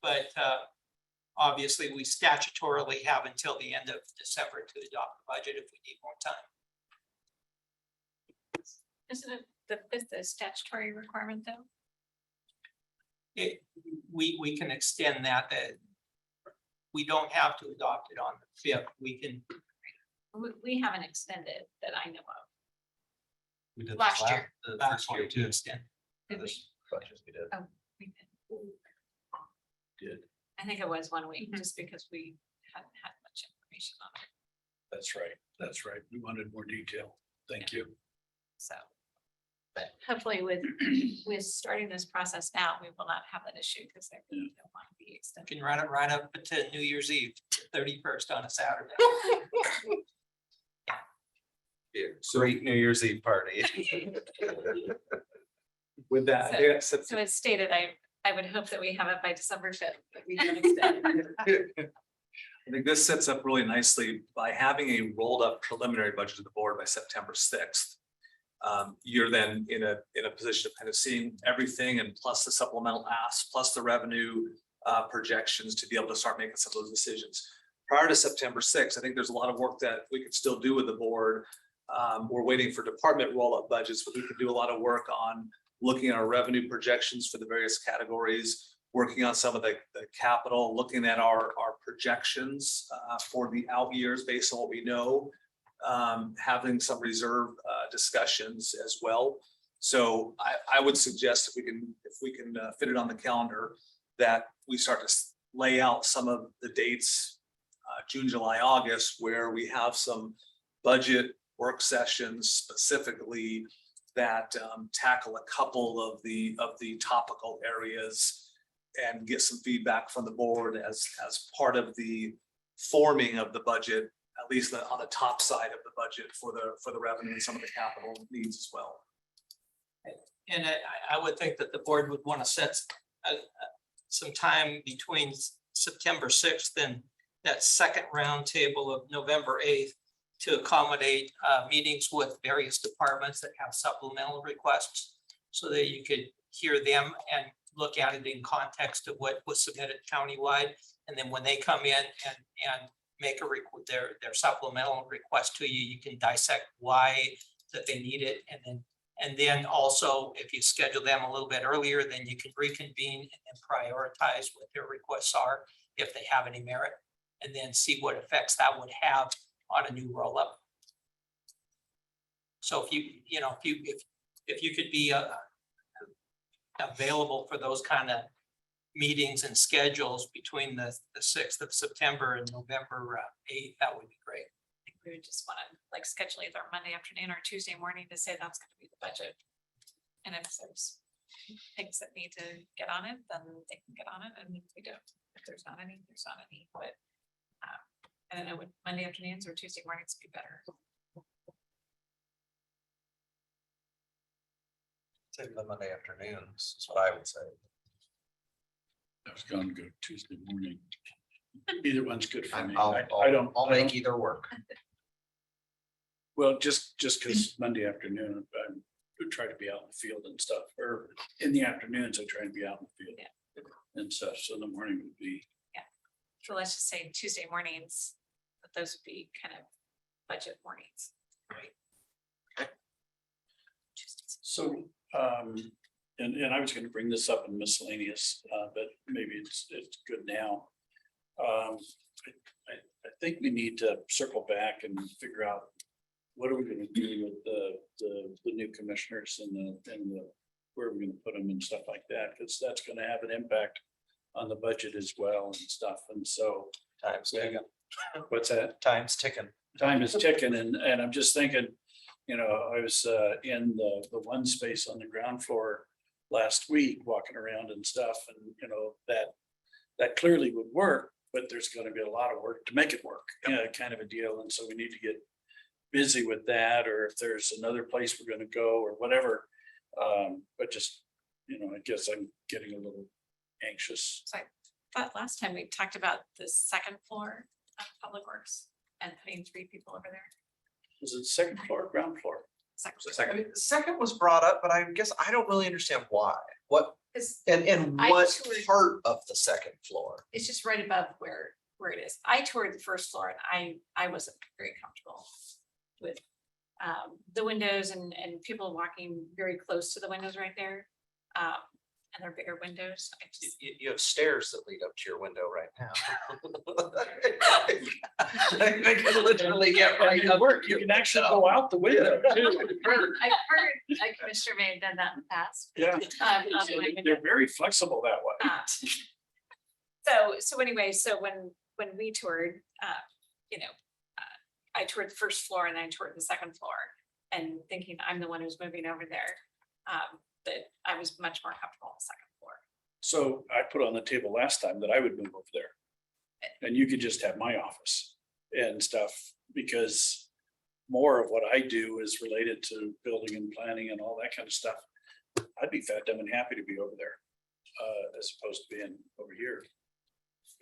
F: But obviously, we statutorily have until the end of December to adopt the budget if we need more time.
A: Isn't it the statutory requirement though?
F: We can extend that. We don't have to adopt it on the 5th. We can.
A: We haven't extended that I know of.
G: We did
E: Last year.
G: the
F: Last
G: first
F: year
G: one
F: to
G: too.
F: extend.
A: Did we? Oh, we did.
C: Did.
A: I think it was 1 week, just because we hadn't had much information on it,
C: That's right. That's right. We wanted more detail. Thank you.
A: so. But hopefully with starting this process now, we will not have that issue because they really don't want to be
F: You
A: extended.
F: can run it right up to New Year's Eve, 31st on a Saturday.
I: Great New Year's Eve party.
D: With that,
A: So-
D: yeah,
A: So as stated, I would hope that we have it by December 5th, but we can extend.
D: I think this sets up really nicely by having a rolled up preliminary budget to the board by September 6th. You're then in a position of kind of seeing everything and plus the supplemental asks, plus the revenue projections to be able to start making some of those decisions. Prior to September 6th, I think there's a lot of work that we could still do with the board. We're waiting for department roll-up budgets, but we could do a lot of work on looking at our revenue projections for the various categories, working on some of the capital, looking at our projections for the out years based on what we know, having some reserve discussions as well. So I would suggest if we can fit it on the calendar, that we start to lay out some of the dates, June, July, August, where we have some budget work sessions specifically that tackle a couple of the topical areas and get some feedback from the board as part of the forming of the budget, at least on the top side of the budget for the revenue and some of the capital needs as well.
F: And I would think that the board would want to set some time between September 6th and that second roundtable of November 8th to accommodate meetings with various departments that have supplemental requests so that you could hear them and look at it in context of what was submitted countywide. And then when they come in and make their supplemental request to you, you can dissect why that they need it. And then also, if you schedule them a little bit earlier, then you can reconvene and prioritize what their requests are, if they have any merit, and then see what effects that would have on a new roll-up. So if you could be available for those kind of meetings and schedules between the 6th of September and November 8th, that would be great.
L: We would just want to like schedule either Monday afternoon or Tuesday morning to say that's going to be the budget. And if there's things that need to get on it, then they can get on it, and if we don't, if there's not any, there's not any, but I don't know, would Monday afternoons or Tuesday mornings be better?
I: Take the Monday afternoons, is what I would say.
C: I was going to go Tuesday morning. Either one's good for me.
I: I'll
C: I
I: make
C: don't-
I: either work.
C: Well, just because Monday afternoon, I would try to be out in the field and stuff, or in the afternoons, I try to be out in the field. And stuff, so the morning would be.
L: So let's just say Tuesday mornings, but those would be kind of budget mornings. Right.
C: So, and I was gonna bring this up in miscellaneous, but maybe it's good now. I think we need to circle back and figure out what are we gonna do with the new commissioners and the where we're gonna put them and stuff like that, because that's gonna have an impact on the budget as well and stuff, and so.
I: Time's ticking.
C: What's that?
I: Time's ticking.
C: Time is ticking, and I'm just thinking, you know, I was in the one space on the ground floor last week, walking around and stuff, and you know, that clearly would work, but there's gonna be a lot of work to make it work, kind of a deal, and so we need to get busy with that, or if there's another place we're gonna go or whatever. But just, you know, I guess I'm getting a little anxious.
L: So I thought last time we talked about the second floor of Public Works and putting 3 people over there.
C: Was it second floor, ground floor?
L: Second.
I: I mean, the second was brought up, but I guess I don't really understand why. What,
L: It's
I: and
L: I
I: what
L: toured-
I: part of the second floor?
L: it's just right above where it is. I toured the first floor and I wasn't very comfortable with the windows and people walking very close to the windows right there. And they're bigger windows. I just,
I: You have stairs that lead up to your window right now. I can literally get right up.
C: You can actually go out the window too.
L: I've heard a commissioner may have done that in the past.
C: Yeah,
L: on my window.
C: they're very flexible that way.
L: So anyway, so when we toured, you know, I toured the first floor and I toured the second floor and thinking I'm the one who's moving over there. That I was much more comfortable on the second floor.
C: So I put on the table last time that I would move over there. And you could just have my office and stuff, because more of what I do is related to building and planning and all that kind of stuff. I'd be fat, dumb and happy to be over there, as opposed to being over here.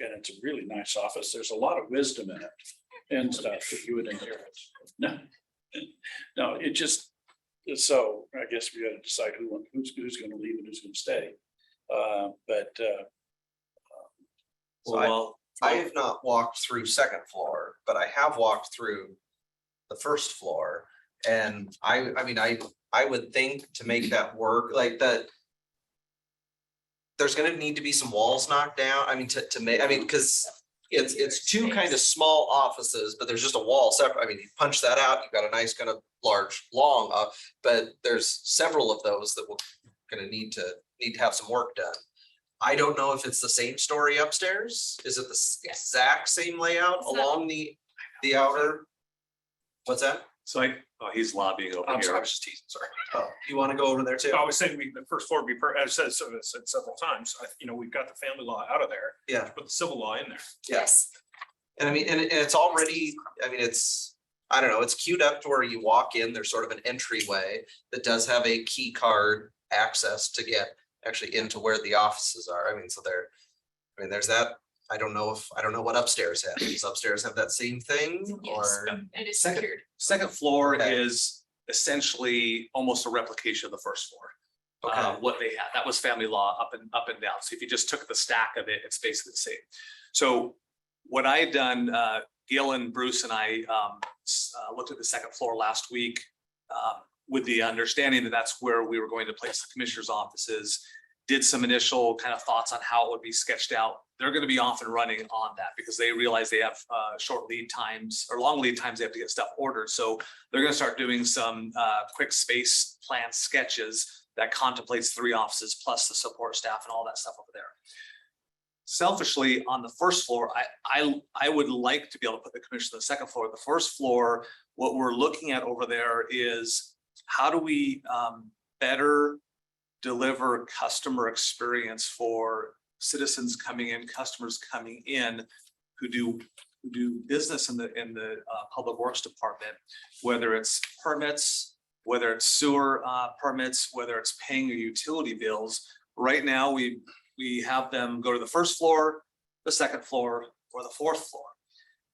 C: And it's a really nice office. There's a lot of wisdom in it and stuff that you would inherit. No, no, it just, so I guess we gotta decide who's gonna leave and who's gonna stay.
I: So I have not walked through second floor, but I have walked through the first floor. And I mean, I would think to make that work like that. There's gonna need to be some walls knocked down. I mean, to make, I mean, because it's two kind of small offices, but there's just a wall separate. I mean, you punch that out, you've got a nice kind of large, long, but there's several of those that will gonna need to have some work done. I don't know if it's the same story upstairs. Is it the exact same layout
L: It's not.
I: along the outer? What's that?
D: So he's lobbying over
I: I'm
D: here.
I: sorry, I was just teasing, sorry. Oh, you want to go over there too?
H: I was saying the first floor would be, I've said several times, we've got the family law out of there.
I: Yeah.
H: Put the civil law in there.
I: Yes. And I mean, and it's already, I mean, I don't know, it's queued up to where you walk in, there's sort of an entryway that does have a key card access to get actually into where the offices are. I mean, there's that. I don't know what upstairs has. Does upstairs have that same thing or?
L: It is
D: Second.
L: secured.
D: Second floor
I: Okay.
D: is essentially almost a replication of the first floor.
I: Okay,
D: What they had, that was family law up and down. So if you just took the stack of it, it's basically the same. So what I had done, Gail and Bruce and I looked at the second floor last week with the understanding that that's where we were going to place the commissioner's offices. Did some initial kind of thoughts on how it would be sketched out. They're going to be off and running on that because they realize they have short lead times or long lead times. They have to get stuff ordered. So they're going to start doing some quick space plan sketches that contemplates 3 offices plus the support staff and all that stuff over there. Selfishly, on the first floor, I would like to be able to put the commissioner on the second floor. The first floor, what we're looking at over there is how do we better deliver customer experience for citizens coming in, customers coming in who do business in the public works department, whether it's permits, whether it's sewer permits, whether it's paying your utility bills. Right now, we have them go to the first floor, the second floor, or the fourth floor.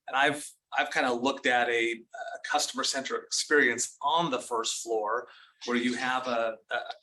D: And I've kind of looked at a customer-centric experience on the first floor where you have a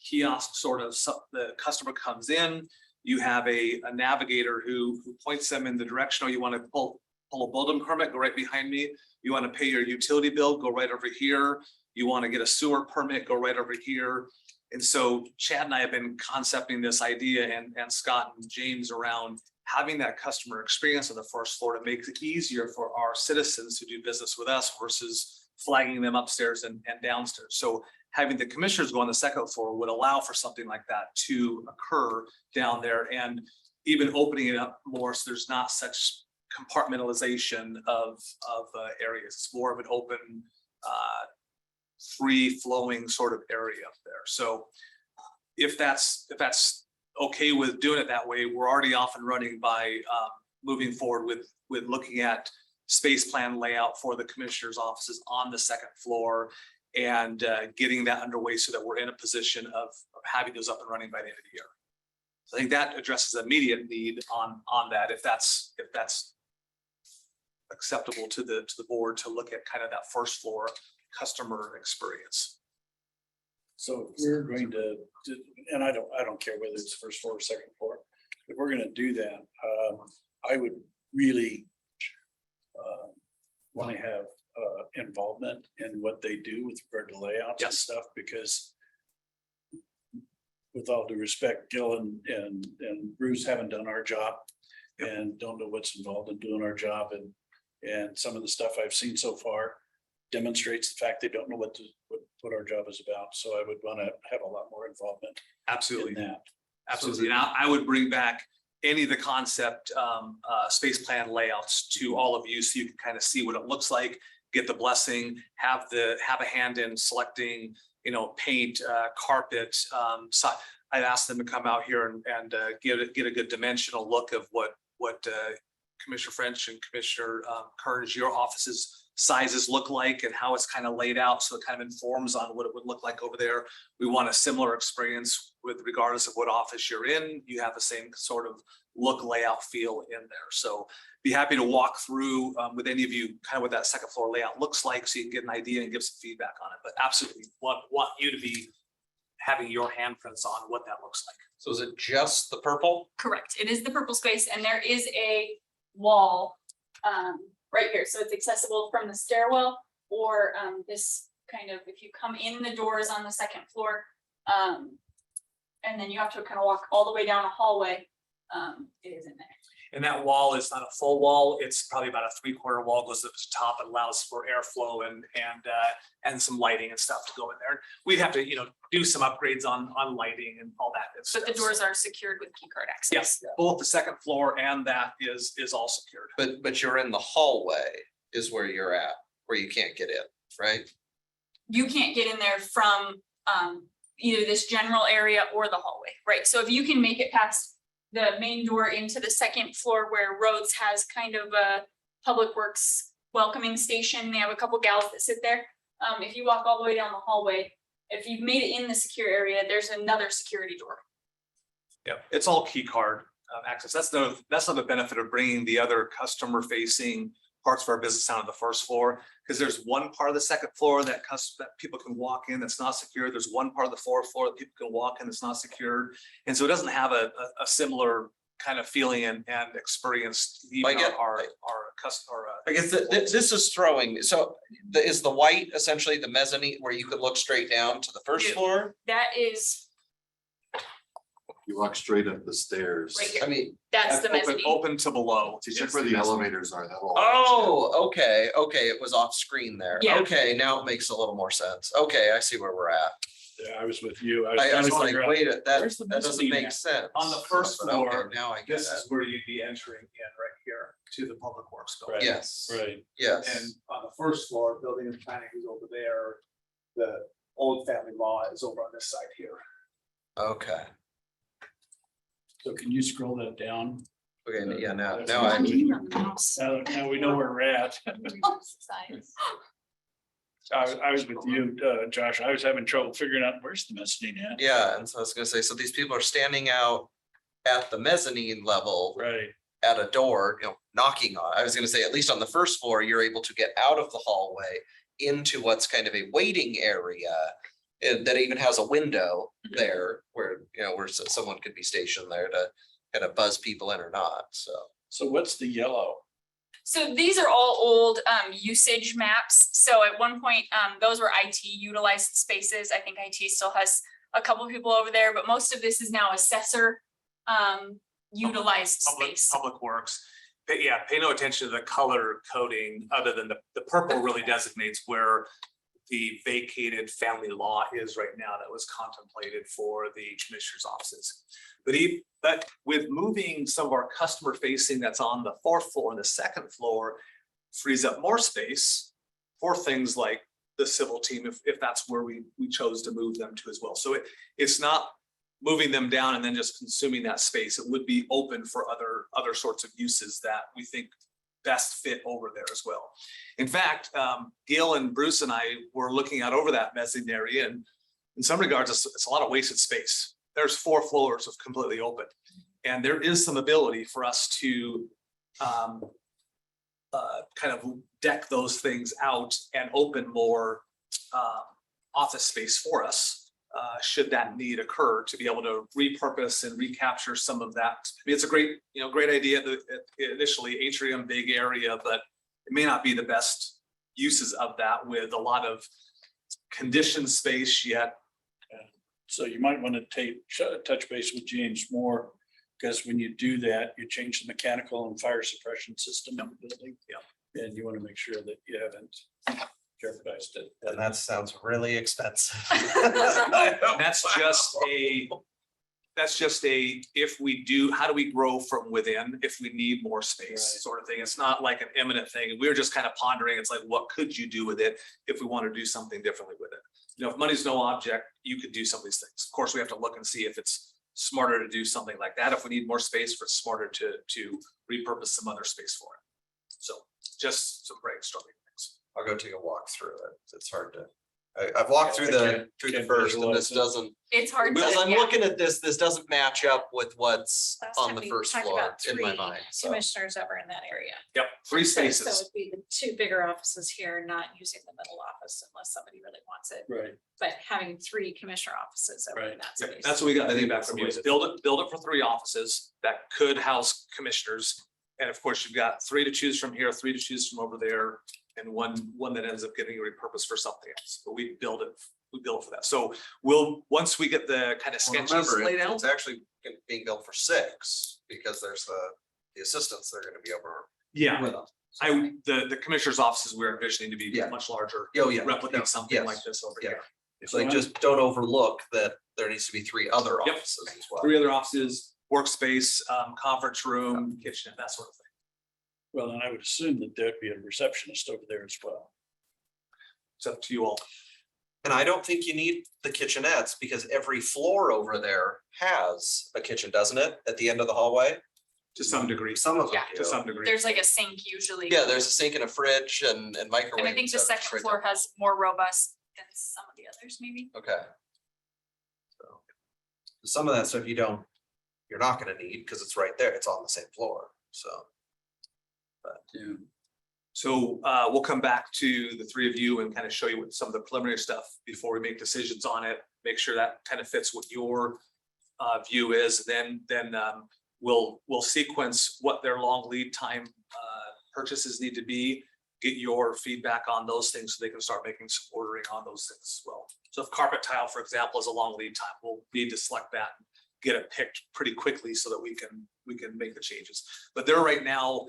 D: kiosk sort of, the customer comes in, you have a navigator who points them in the direction, oh, you want to pull a building permit, go right behind me. You want to pay your utility bill, go right over here. You want to get a sewer permit, go right over here. And so Chad and I have been concepting this idea and Scott and James around having that customer experience on the first floor to make it easier for our citizens to do business with us versus flagging them upstairs and downstairs. So having the commissioners go on the second floor would allow for something like that to occur down there and even opening it up more so there's not such compartmentalization of areas. It's more of an open, free flowing sort of area up there. So if that's okay with doing it that way, we're already off and running by moving forward with looking at space plan layout for the commissioner's offices on the second floor and getting that underway so that we're in a position of having those up and running by the end of the year. So I think that addresses the immediate need on that, if that's acceptable to the board to look at kind of that first floor customer experience.
C: So if we're going to, and I don't care whether it's first floor or second floor, if we're gonna do that, I would really want to have involvement in what they do with regard to layouts and
D: Yes.
C: stuff, because with all due respect, Gil and Bruce haven't done our job and don't know what's involved in doing our job, and some of the stuff I've seen so far demonstrates the fact they don't know what our job is about. So I would want to have a lot more involvement
D: Absolutely.
C: in that.
D: Absolutely. And I would bring back any of the concept space plan layouts to all of you so you can kind of see what it looks like, get the blessing, have a hand in selecting, paint, carpet. So I'd ask them to come out here and get a good dimensional look of what Commissioner French and Commissioner Kearns, your offices sizes look like and how it's kind of laid out. So it kind of informs on what it would look like over there. We want a similar experience with regardless of what office you're in, you have the same sort of look, layout, feel in there. So be happy to walk through with any of you kind of what that second floor layout looks like so you can get an idea and give some feedback on it. But absolutely want you to be having your handprints on what that looks like.
I: So is it just the purple?
E: Correct. It is the purple space and there is a wall right here. So it's accessible from the stairwell or this kind of, if you come in the doors on the second floor, and then you have to kind of walk all the way down a hallway, it is in there.
D: And that wall is not a full wall. It's probably about a 3/4 wall, goes up to the top. It allows for airflow and some lighting and stuff to go in there. We'd have to, do some upgrades on lighting and all that. good
E: But the
D: stuff.
E: doors are secured with key card access.
D: Yes, both the second floor and that is all secured.
I: But you're in the hallway is where you're at, where you can't get in, right?
E: You can't get in there from either this general area or the hallway, right? So if you can make it past the main door into the second floor where Rhodes has kind of a public works welcoming station, they have a couple gals that sit there. If you walk all the way down the hallway, if you've made it in the secure area, there's another security door.
D: Yeah, it's all key card access. That's another benefit of bringing the other customer facing parts of our business down to the first floor, because there's one part of the second floor that people can walk in that's not secure. There's one part of the fourth floor that people can walk in that's not secured. And so it doesn't have a similar kind of feeling and experience. Even our customer.
I: I guess this is throwing, so is the white essentially the mezzanine where you could look straight down to the first
E: Yeah.
I: floor?
E: That is
K: You walk straight up the stairs.
E: right here.
I: I mean,
E: That's the mezzanine.
D: Open to below.
K: See, check where the elevators are, that whole.
I: oh, okay, it was off screen there.
E: Yeah.
I: Okay, now it makes a little more sense. Okay, I see where we're at.
C: Yeah, I was with you.
I: I was
C: trying to
I: like,
C: figure out
I: wait, that
C: where's the
I: doesn't
C: mezzanine
I: make
C: at?
I: sense.
D: On the first
I: But okay,
D: floor,
I: now I get
D: This
I: it.
D: is where you'd be entering in right here to the public works building.
C: Right.
I: Yes,
C: Right.
I: yes.
J: And on the first floor, building and planning is over there. The old family law is over on this side here.
I: Okay,
C: So can you scroll that down?
I: okay, yeah, now
C: That's
I: I.
C: Now we know where we're at. I was with you, Josh. I was having trouble figuring out where's the mezzanine at.
I: Yeah, and so I was gonna say, so these people are standing out at the mezzanine level
C: Right.
I: at a door, knocking on. I was gonna say, at least on the first floor, you're able to get out of the hallway into what's kind of a waiting area. That even has a window there where, where someone could be stationed there to kind of buzz people in or not, so.
C: So what's the yellow?
E: So these are all old usage maps. So at one point, those were IT utilized spaces. I think IT still has a couple people over there, but most of this is now assessor utilized space.
D: Public works. But yeah, pay no attention to the color coding other than the purple really designates where the vacated family law is right now that was contemplated for the commissioner's offices. But with moving some of our customer facing that's on the fourth floor and the second floor frees up more space for things like the civil team, if that's where we chose to move them to as well. So it's not moving them down and then just consuming that space. It would be open for other sorts of uses that we think best fit over there as well. In fact, Gail and Bruce and I were looking out over that mezzanine area, and in some regards, it's a lot of wasted space. There's 4 floors of completely open, and there is some ability for us to kind of deck those things out and open more office space for us. Should that need occur to be able to repurpose and recapture some of that. I mean, it's a great idea initially, atrium, big area, but it may not be the best uses of that with a lot of conditioned space yet.
C: So you might want to touch base with James more, because when you do that, you change the mechanical and fire suppression system in the building.
D: Yeah.
C: And you want to make sure that you haven't jeopardized it.
I: And that sounds really expensive.
D: That's just a, if we do, how do we grow from within if we need more space
C: Right.
D: sort of thing. It's not like an imminent thing. We're just kind of pondering. It's like, what could you do with it if we want to do something differently with it? If money's no object, you could do some of these things. Of course, we have to look and see if it's smarter to do something like that. If we need more space, if it's smarter to repurpose some other space for it. So just some brainstorming things.
I: I'll go take a walk through it. It's hard to, I've walked through the
C: can't
I: first and this
C: visualize it.
I: doesn't,
E: It's hard to,
I: because I'm
E: yeah.
I: looking at this doesn't match up with what's
L: Last
I: on
L: time
I: the
L: we
I: first
L: talked
I: floor
L: about
I: in my
L: 3
I: mind, so.
L: Commissioners over in that area.
D: Yep, 3
L: So
D: spaces.
L: it'd be the 2 bigger offices here, not using the middle office unless somebody really wants it,
C: Right,
L: but having 3 commissioner offices over in
C: Right.
L: that
D: Yep,
L: space.
D: that's what we got, I think, back
I: That's
D: from
I: the
D: you,
I: way
D: is
I: to-
D: build it for 3 offices that could house commissioners. And of course, you've got 3 to choose from here, 3 to choose from over there, and one that ends up getting repurposed for something else, but we build it for that. So once we get the kind of
I: Well,
D: sketches
I: remember,
D: laid out.
I: it's actually being built for 6, because there's the assistants, they're gonna be over.
D: Yeah,
I: with us.
D: the commissioner's offices, we're envisioning to be
I: Yeah.
D: much larger,
I: Oh, yeah.
D: replicate something
I: Yes.
D: like this over
I: Yeah.
D: here.
I: It's like, just don't overlook that there needs to be 3 other
D: Yep.
I: offices as well.
D: 3 other offices, workspace, conference room, kitchen, that sort of thing.
C: well, and I would assume that there'd be a receptionist over there as well.
D: It's up to you all.
I: And I don't think you need the kitchenettes, because every floor over there has a kitchen, doesn't it, at the end of the hallway?
D: To some degree,
I: Some of them
E: Yeah.
I: do.
D: to some degree.
E: There's like a sink usually.
I: Yeah, there's a sink and a fridge and microwave.
E: And I think the
I: stuff
E: second
I: right
E: floor
I: there.
E: has more robust than some of the others, maybe.
I: Okay. So, some of that stuff you're not gonna need, because it's right there, it's on the same floor, so.
C: Yeah.
D: So we'll come back to the 3 of you and kind of show you what some of the preliminary stuff before we make decisions on it. Make sure that kind of fits what your view is. Then we'll sequence what their long lead time purchases need to be. Get your feedback on those things so they can start making some ordering on those things as well. So if carpet tile, for example, is a long lead time, we'll need to select that, and get it picked pretty quickly so that we can make the changes. But they're right now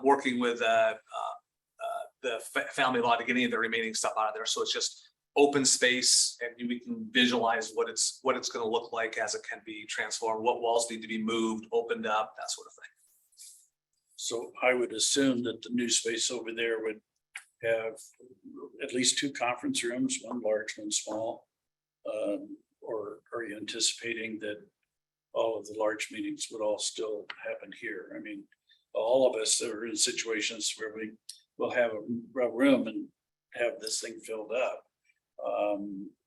D: working with the family law to get any of the remaining stuff out of there. So it's just open space, and we can visualize what it's gonna look like as it can be transformed, what walls need to be moved, opened up, that sort of thing.
C: So I would assume that the new space over there would have at least 2 conference rooms, one large, one small. Or are you anticipating that all of the large meetings would all still happen here? I mean, all of us are in situations where we will have a room and have this thing filled up.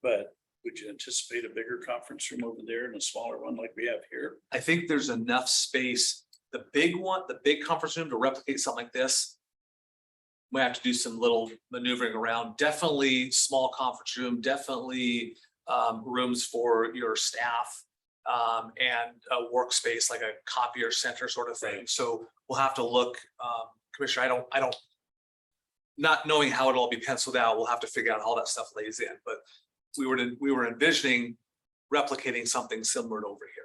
C: But would you anticipate a bigger conference room over there and a smaller one like we have here?
D: I think there's enough space. The big conference room to replicate something like this. We have to do some little maneuvering around. Definitely small conference room, definitely rooms for your staff. And a workspace like a copier center sort of thing. So we'll have to look, Commissioner, I don't. Not knowing how it'll all be penciled out, we'll have to figure out how that stuff lays in, but we were envisioning replicating something similar to over here.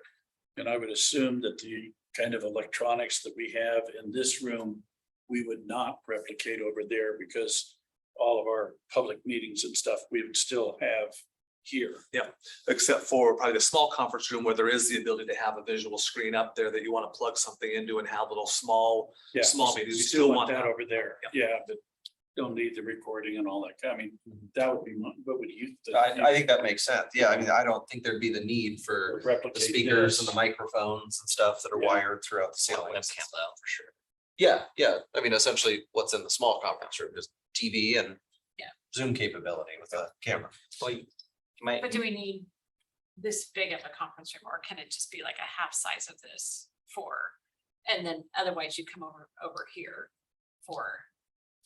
C: And I would assume that the kind of electronics that we have in this room, we would not replicate over there, because all of our public meetings and stuff, we would still have here.
D: Yeah, except for probably the small conference room where there is the ability to have a visual screen up there that you want to plug something into and have little small meetings. You still want
C: that over there.
D: Yeah.
C: Yeah, but don't need the recording and all that. I mean, that would be, what would you?
I: I think that makes sense. Yeah, I mean, I don't think there'd be the need for the
C: replicate
I: speakers
C: this.
I: and the microphones and stuff that are
C: Yeah.
I: wired throughout the ceiling.
G: for sure.
I: Yeah, I mean, essentially, what's in the small conference room is TV and
L: Yeah.
I: Zoom capability with a camera.
L: But do we need this big of a conference room, or can it just be like a half size of this and then otherwise you come over here for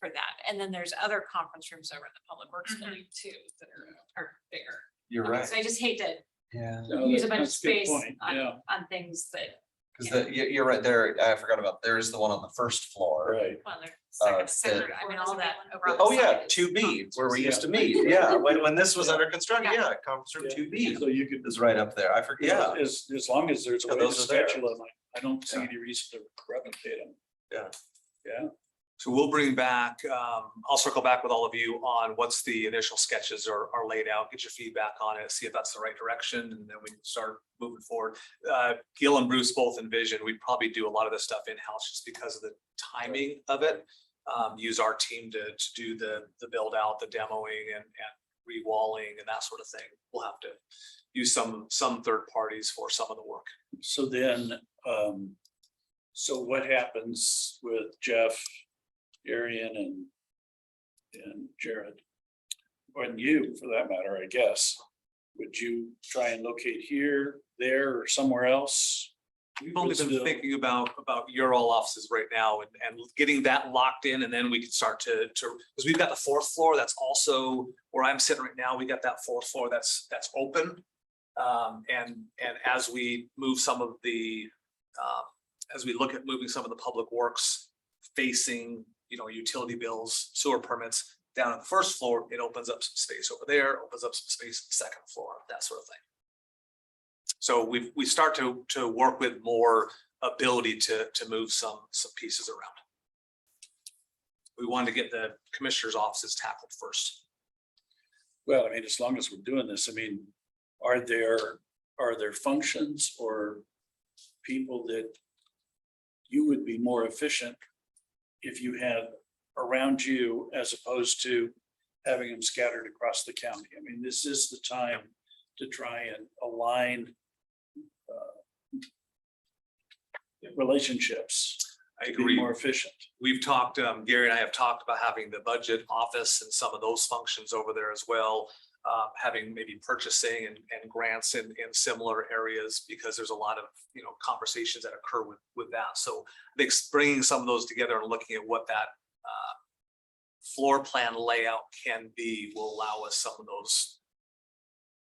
L: that? And then there's other conference rooms over in the Public Works building too that are bigger.
I: You're right.
L: So I just hate to
I: Yeah.
L: use a bunch of
C: That's a good
L: space
C: point. Yeah,
L: on things that,
I: Because you're right there. I forgot about, there's the one on the first floor.
C: right.
L: well, they're
I: Uh,
L: second, third, I mean, all that. over on the
I: Oh, yeah,
L: side is
I: 2B,
L: conference
I: where we
L: rooms.
I: used to meet. Yeah, when this was under construction,
L: Yeah.
I: yeah, conference room
C: Yeah.
I: 2B
C: So you could,
I: is right up there. I forget. Yeah.
C: as long as there's a
I: Yeah,
C: way to
I: those are there.
C: schedule them, I don't see
I: Yeah.
C: any reason to replicate them.
I: Yeah.
C: Yeah,
D: So we'll bring back, I'll circle back with all of you on what's the initial sketches are laid out, get your feedback on it, see if that's the right direction, and then we can start moving forward. Gil and Bruce both envision, we'd probably do a lot of this stuff in-house just because of the timing of it. Use our team to do the build out, the demoing and re-walling and that sort of thing. We'll have to use some third parties for some of the work.
C: so then, so what happens with Jeff, Arian and and Jared, and you for that matter, I guess, would you try and locate here, there, or somewhere else?
D: We've only been
C: Still-
D: thinking about your all offices right now and getting that locked in, and then we can start to, because we've got the fourth floor, that's also where I'm sitting right now, we got that fourth floor that's open. And as we move some of the, as we look at moving some of the public works facing, utility bills, sewer permits down on the first floor, it opens up some space over there, opens up some space on the second floor, that sort of thing. So we start to work with more ability to move some pieces around. We wanted to get the commissioner's offices tackled first.
C: Well, I mean, as long as we're doing this, I mean, are there functions or people that you would be more efficient if you had around you as opposed to having them scattered across the county? I mean, this is the time to try and align relationships.
D: I
C: to be
D: agree.
C: More efficient.
D: We've talked, Gary and I have talked about having the budget office and some of those functions over there as well. Having maybe purchasing and grants in similar areas, because there's a lot of, conversations that occur with that. So I think bringing some of those together and looking at what that floor plan layout can be will allow us some of those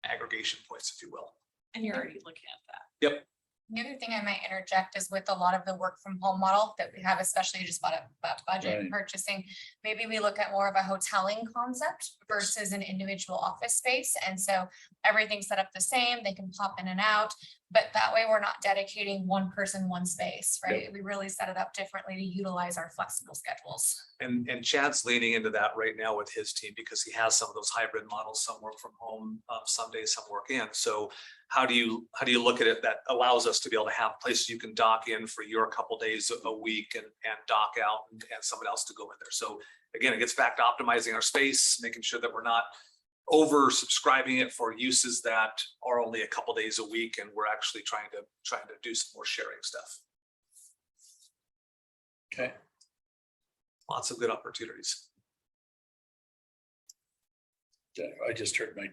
D: aggregation points, if you will.
L: And you're already looking at that.
D: Yep.
N: The other thing I might interject is with a lot of the work from home model that we have, especially just about budget
C: Right.
N: purchasing, maybe we look at more of a hoteling concept versus an individual office space. And so everything's set up the same, they can pop in and out, but that way we're not dedicating one person, one space, right? We really set it up differently to utilize our flexible schedules.
D: And Chad's leaning into that right now with his team, because he has some of those hybrid models, some work from home, some days, some work in. So how do you look at it that allows us to be able to have places you can dock in for your couple days a week and dock out and someone else to go in there? So again, it gets back to optimizing our space, making sure that we're not over subscribing it for uses that are only a couple days a week, and we're actually trying to do some more sharing stuff.
C: Okay.
D: Lots of good opportunities.
C: Yeah, I just heard my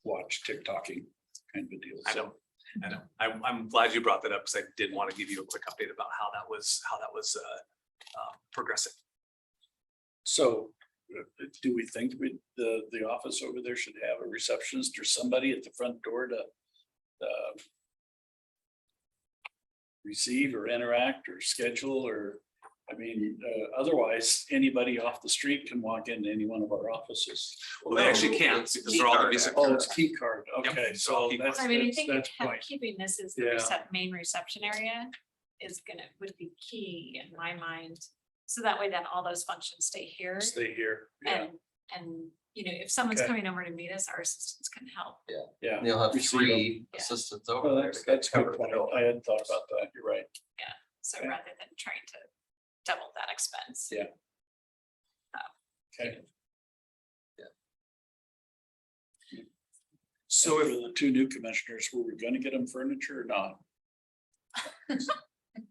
C: watch TikToking kind of a deal.
D: I know. I'm glad you brought that up, because I did want to give you a quick update about how that was progressing.
C: So do we think the office over there should have a receptionist or somebody at the front door to receive or interact or schedule, or, I mean, otherwise anybody off the street can walk into any one of our offices?
D: Well, they actually can't, because they're all gonna be
C: Oh,
D: secure.
C: it's key card. Okay, so that's,
L: I mean, I think
C: that's point.
L: keeping this as the main reception area would be key in my mind. So that way then all those functions stay here.
C: Stay here. Yeah,
L: And, if someone's
C: Okay.
L: coming over to meet us, our assistants can help.
C: yeah.
I: And you'll have
C: Receive
I: 3
L: Yeah.
I: assistants
C: Well,
I: over there.
C: that's a good point. I hadn't thought about that. You're right.
L: So
C: Okay.
L: rather than trying to double that expense.
C: Yeah. Okay.
D: So
C: So for the two new commissioners, were we gonna get them furniture or not?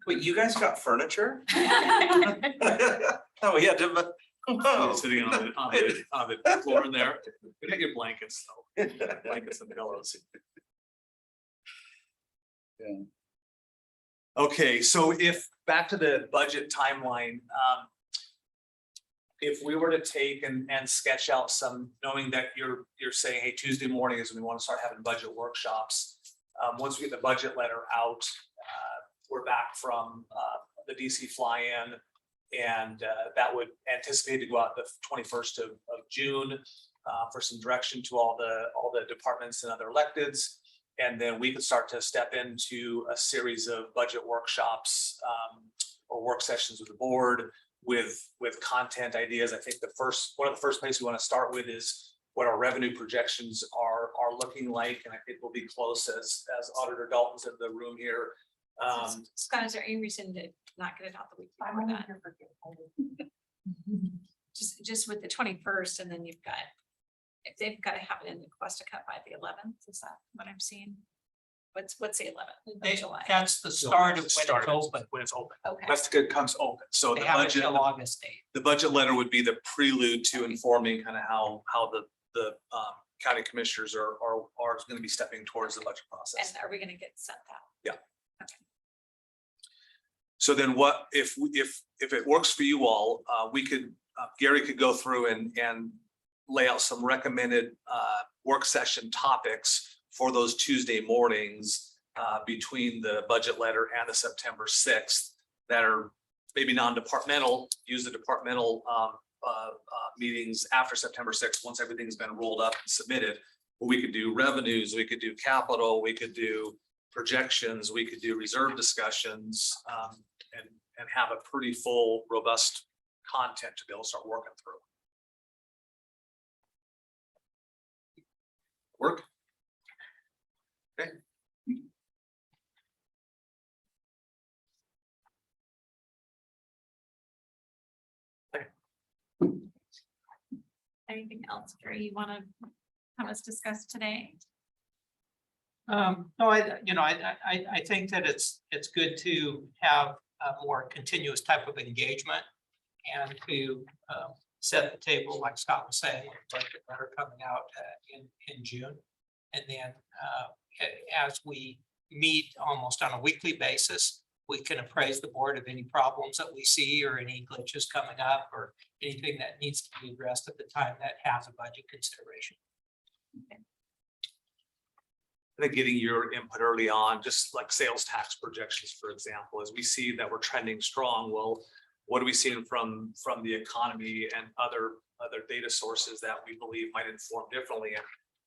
I: Wait, you guys got furniture? Oh, yeah, oh.
D: sitting on the floor in there, we can get blankets though, blankets and pillows.
C: Yeah.
D: Okay, so if, back to the budget timeline, if we were to take and sketch out some, knowing that you're saying, hey, Tuesday morning is when we want to start having budget workshops. Once we get the budget letter out, we're back from the DC fly-in, and that would anticipate to go out the 21st of June for some direction to all the departments and other electeds. And then we could start to step into a series of budget workshops or work sessions with the board with content ideas. I think one of the first places we want to start with is what our revenue projections are looking like. And I think we'll be close as Auditor Dalton's in the room here.
L: Scott, is there any reason to not get it out the week before that? Just with the 21st, and then you've got, if they've got to have it in the Questa Cut by the 11th, is that what I'm seeing? What's the 11th of
F: They-
L: July?
F: That's the start of when
D: Start
F: it's
D: of-
F: open.
D: When it's open.
L: Okay.
D: That's good, comes open. So
F: They
D: the
F: have
D: budget,
F: until August 8th.
D: the budget letter would be the prelude to informing kind of how the county commissioners are going to be stepping towards the budget process.
L: And are we gonna get sent out?
D: So then what, if it works for you all, we could, Gary could go through and lay out some recommended work session topics for those Tuesday mornings between the budget letter and the September 6th that are maybe non-departmental, use the departmental meetings after September 6th, once everything's been rolled up and submitted. We could do revenues, we could do capital, we could do projections, we could do reserve discussions, and have a pretty full, robust content to be able to start working through. Work? Okay.
L: Anything else, Gary, you wanna have us discuss today?
F: No, I think that it's good to have a more continuous type of engagement and to set the table, like Scott was saying, budget letter coming out in June. And then as we meet almost on a weekly basis, we can appraise the board of any problems that we see or any glitches coming up or anything that needs to be addressed at the time that has a budget consideration.
D: I think getting your input early on, just like sales tax projections, for example, as we see that we're trending strong, well, what are we seeing from the economy and other data sources that we believe might inform differently? And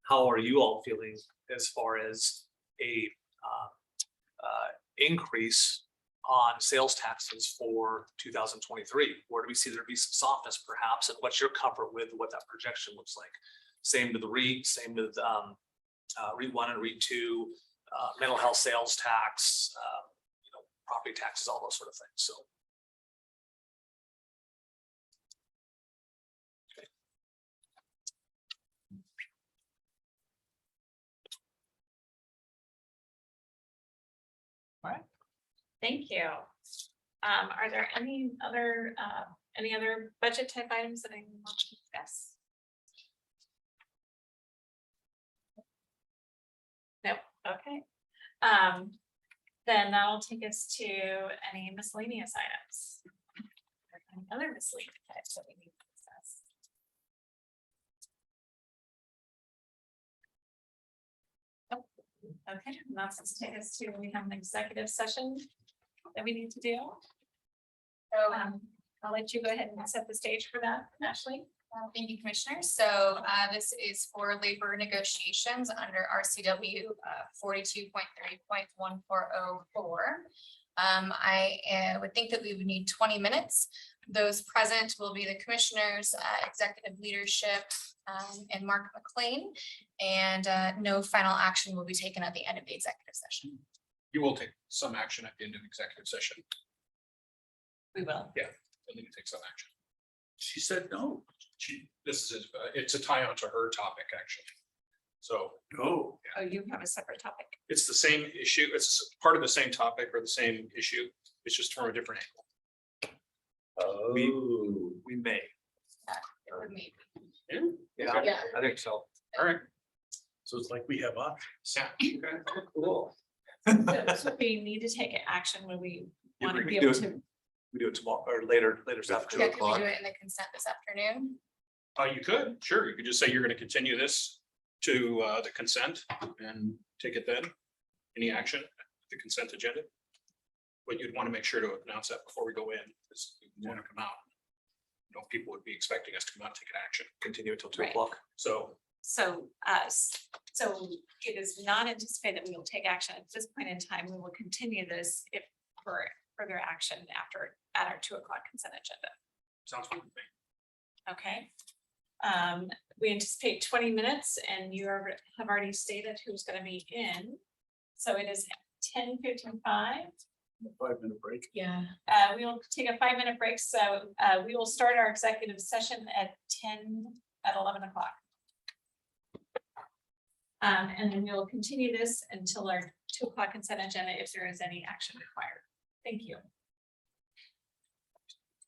D: how are you all feeling as far as a increase on sales taxes for 2023? Where do we see there be some softness perhaps? And what's your comfort with what that projection looks like? Same to the REIT, same to the REIT 1 and REIT 2, mental health sales tax, property taxes, all those sort of things. So.
L: Thank you. Are there any other budget type items that I want to discuss? Nope, okay. Then that'll take us to any miscellaneous items. Or any other miscellaneous types that we need to discuss. Nope. Okay, and that's to take us to, we have an executive session that we need to do.
N: So,
L: I'll let you go ahead and set the stage for that, Ashley.
N: Thank you, Commissioners. So this is for labor negotiations under RCW 42.3.1404. I would think that we would need 20 minutes. Those present will be the Commissioners, executive leadership, and Mark McLean. And no final action will be taken at the end of the executive session.
B: You will take some action at the end of the executive session.
L: We will.
B: I think you take some action.
C: She said no.
B: It's a tie on to her topic, actually. So
C: Oh,
L: Oh, you have a separate topic.
B: it's the same issue. It's part of the same topic or the same issue. It's just from a different angle.
C: oh.
D: We may.
N: It would maybe.
D: Yeah, I think so.
B: All right.
C: So it's like we have options.
B: Yeah.
D: Cool.
L: So we need to take action when we
D: Yeah,
L: want to
D: we
L: be
D: can
L: able
D: do
L: to.
D: We do it tomorrow or later this
N: Yeah,
D: afternoon.
N: can we do it in the consent this afternoon?
B: You could, sure. You could just say you're going to continue this to the consent and take it then. Any action, the consent agenda. But you'd want to make sure to announce that before we go in, because you want to come out. People would be expecting us to come out and take an action,
D: Continue until 2
L: Right.
D: o'clock.
B: so.
L: So it is not anticipated that we will take action at this point in time. We will continue this if for further action at our 2 o'clock consent agenda.
B: Sounds good to me.
L: Okay. We anticipate 20 minutes and you have already stated who's going to be in. So it is 10:55.
C: 5-minute break.
L: Yeah. We will take a 5-minute break. So we will start our executive session at 11 o'clock. And then we'll continue this until our 2 o'clock consent agenda if there is any action required. Thank you.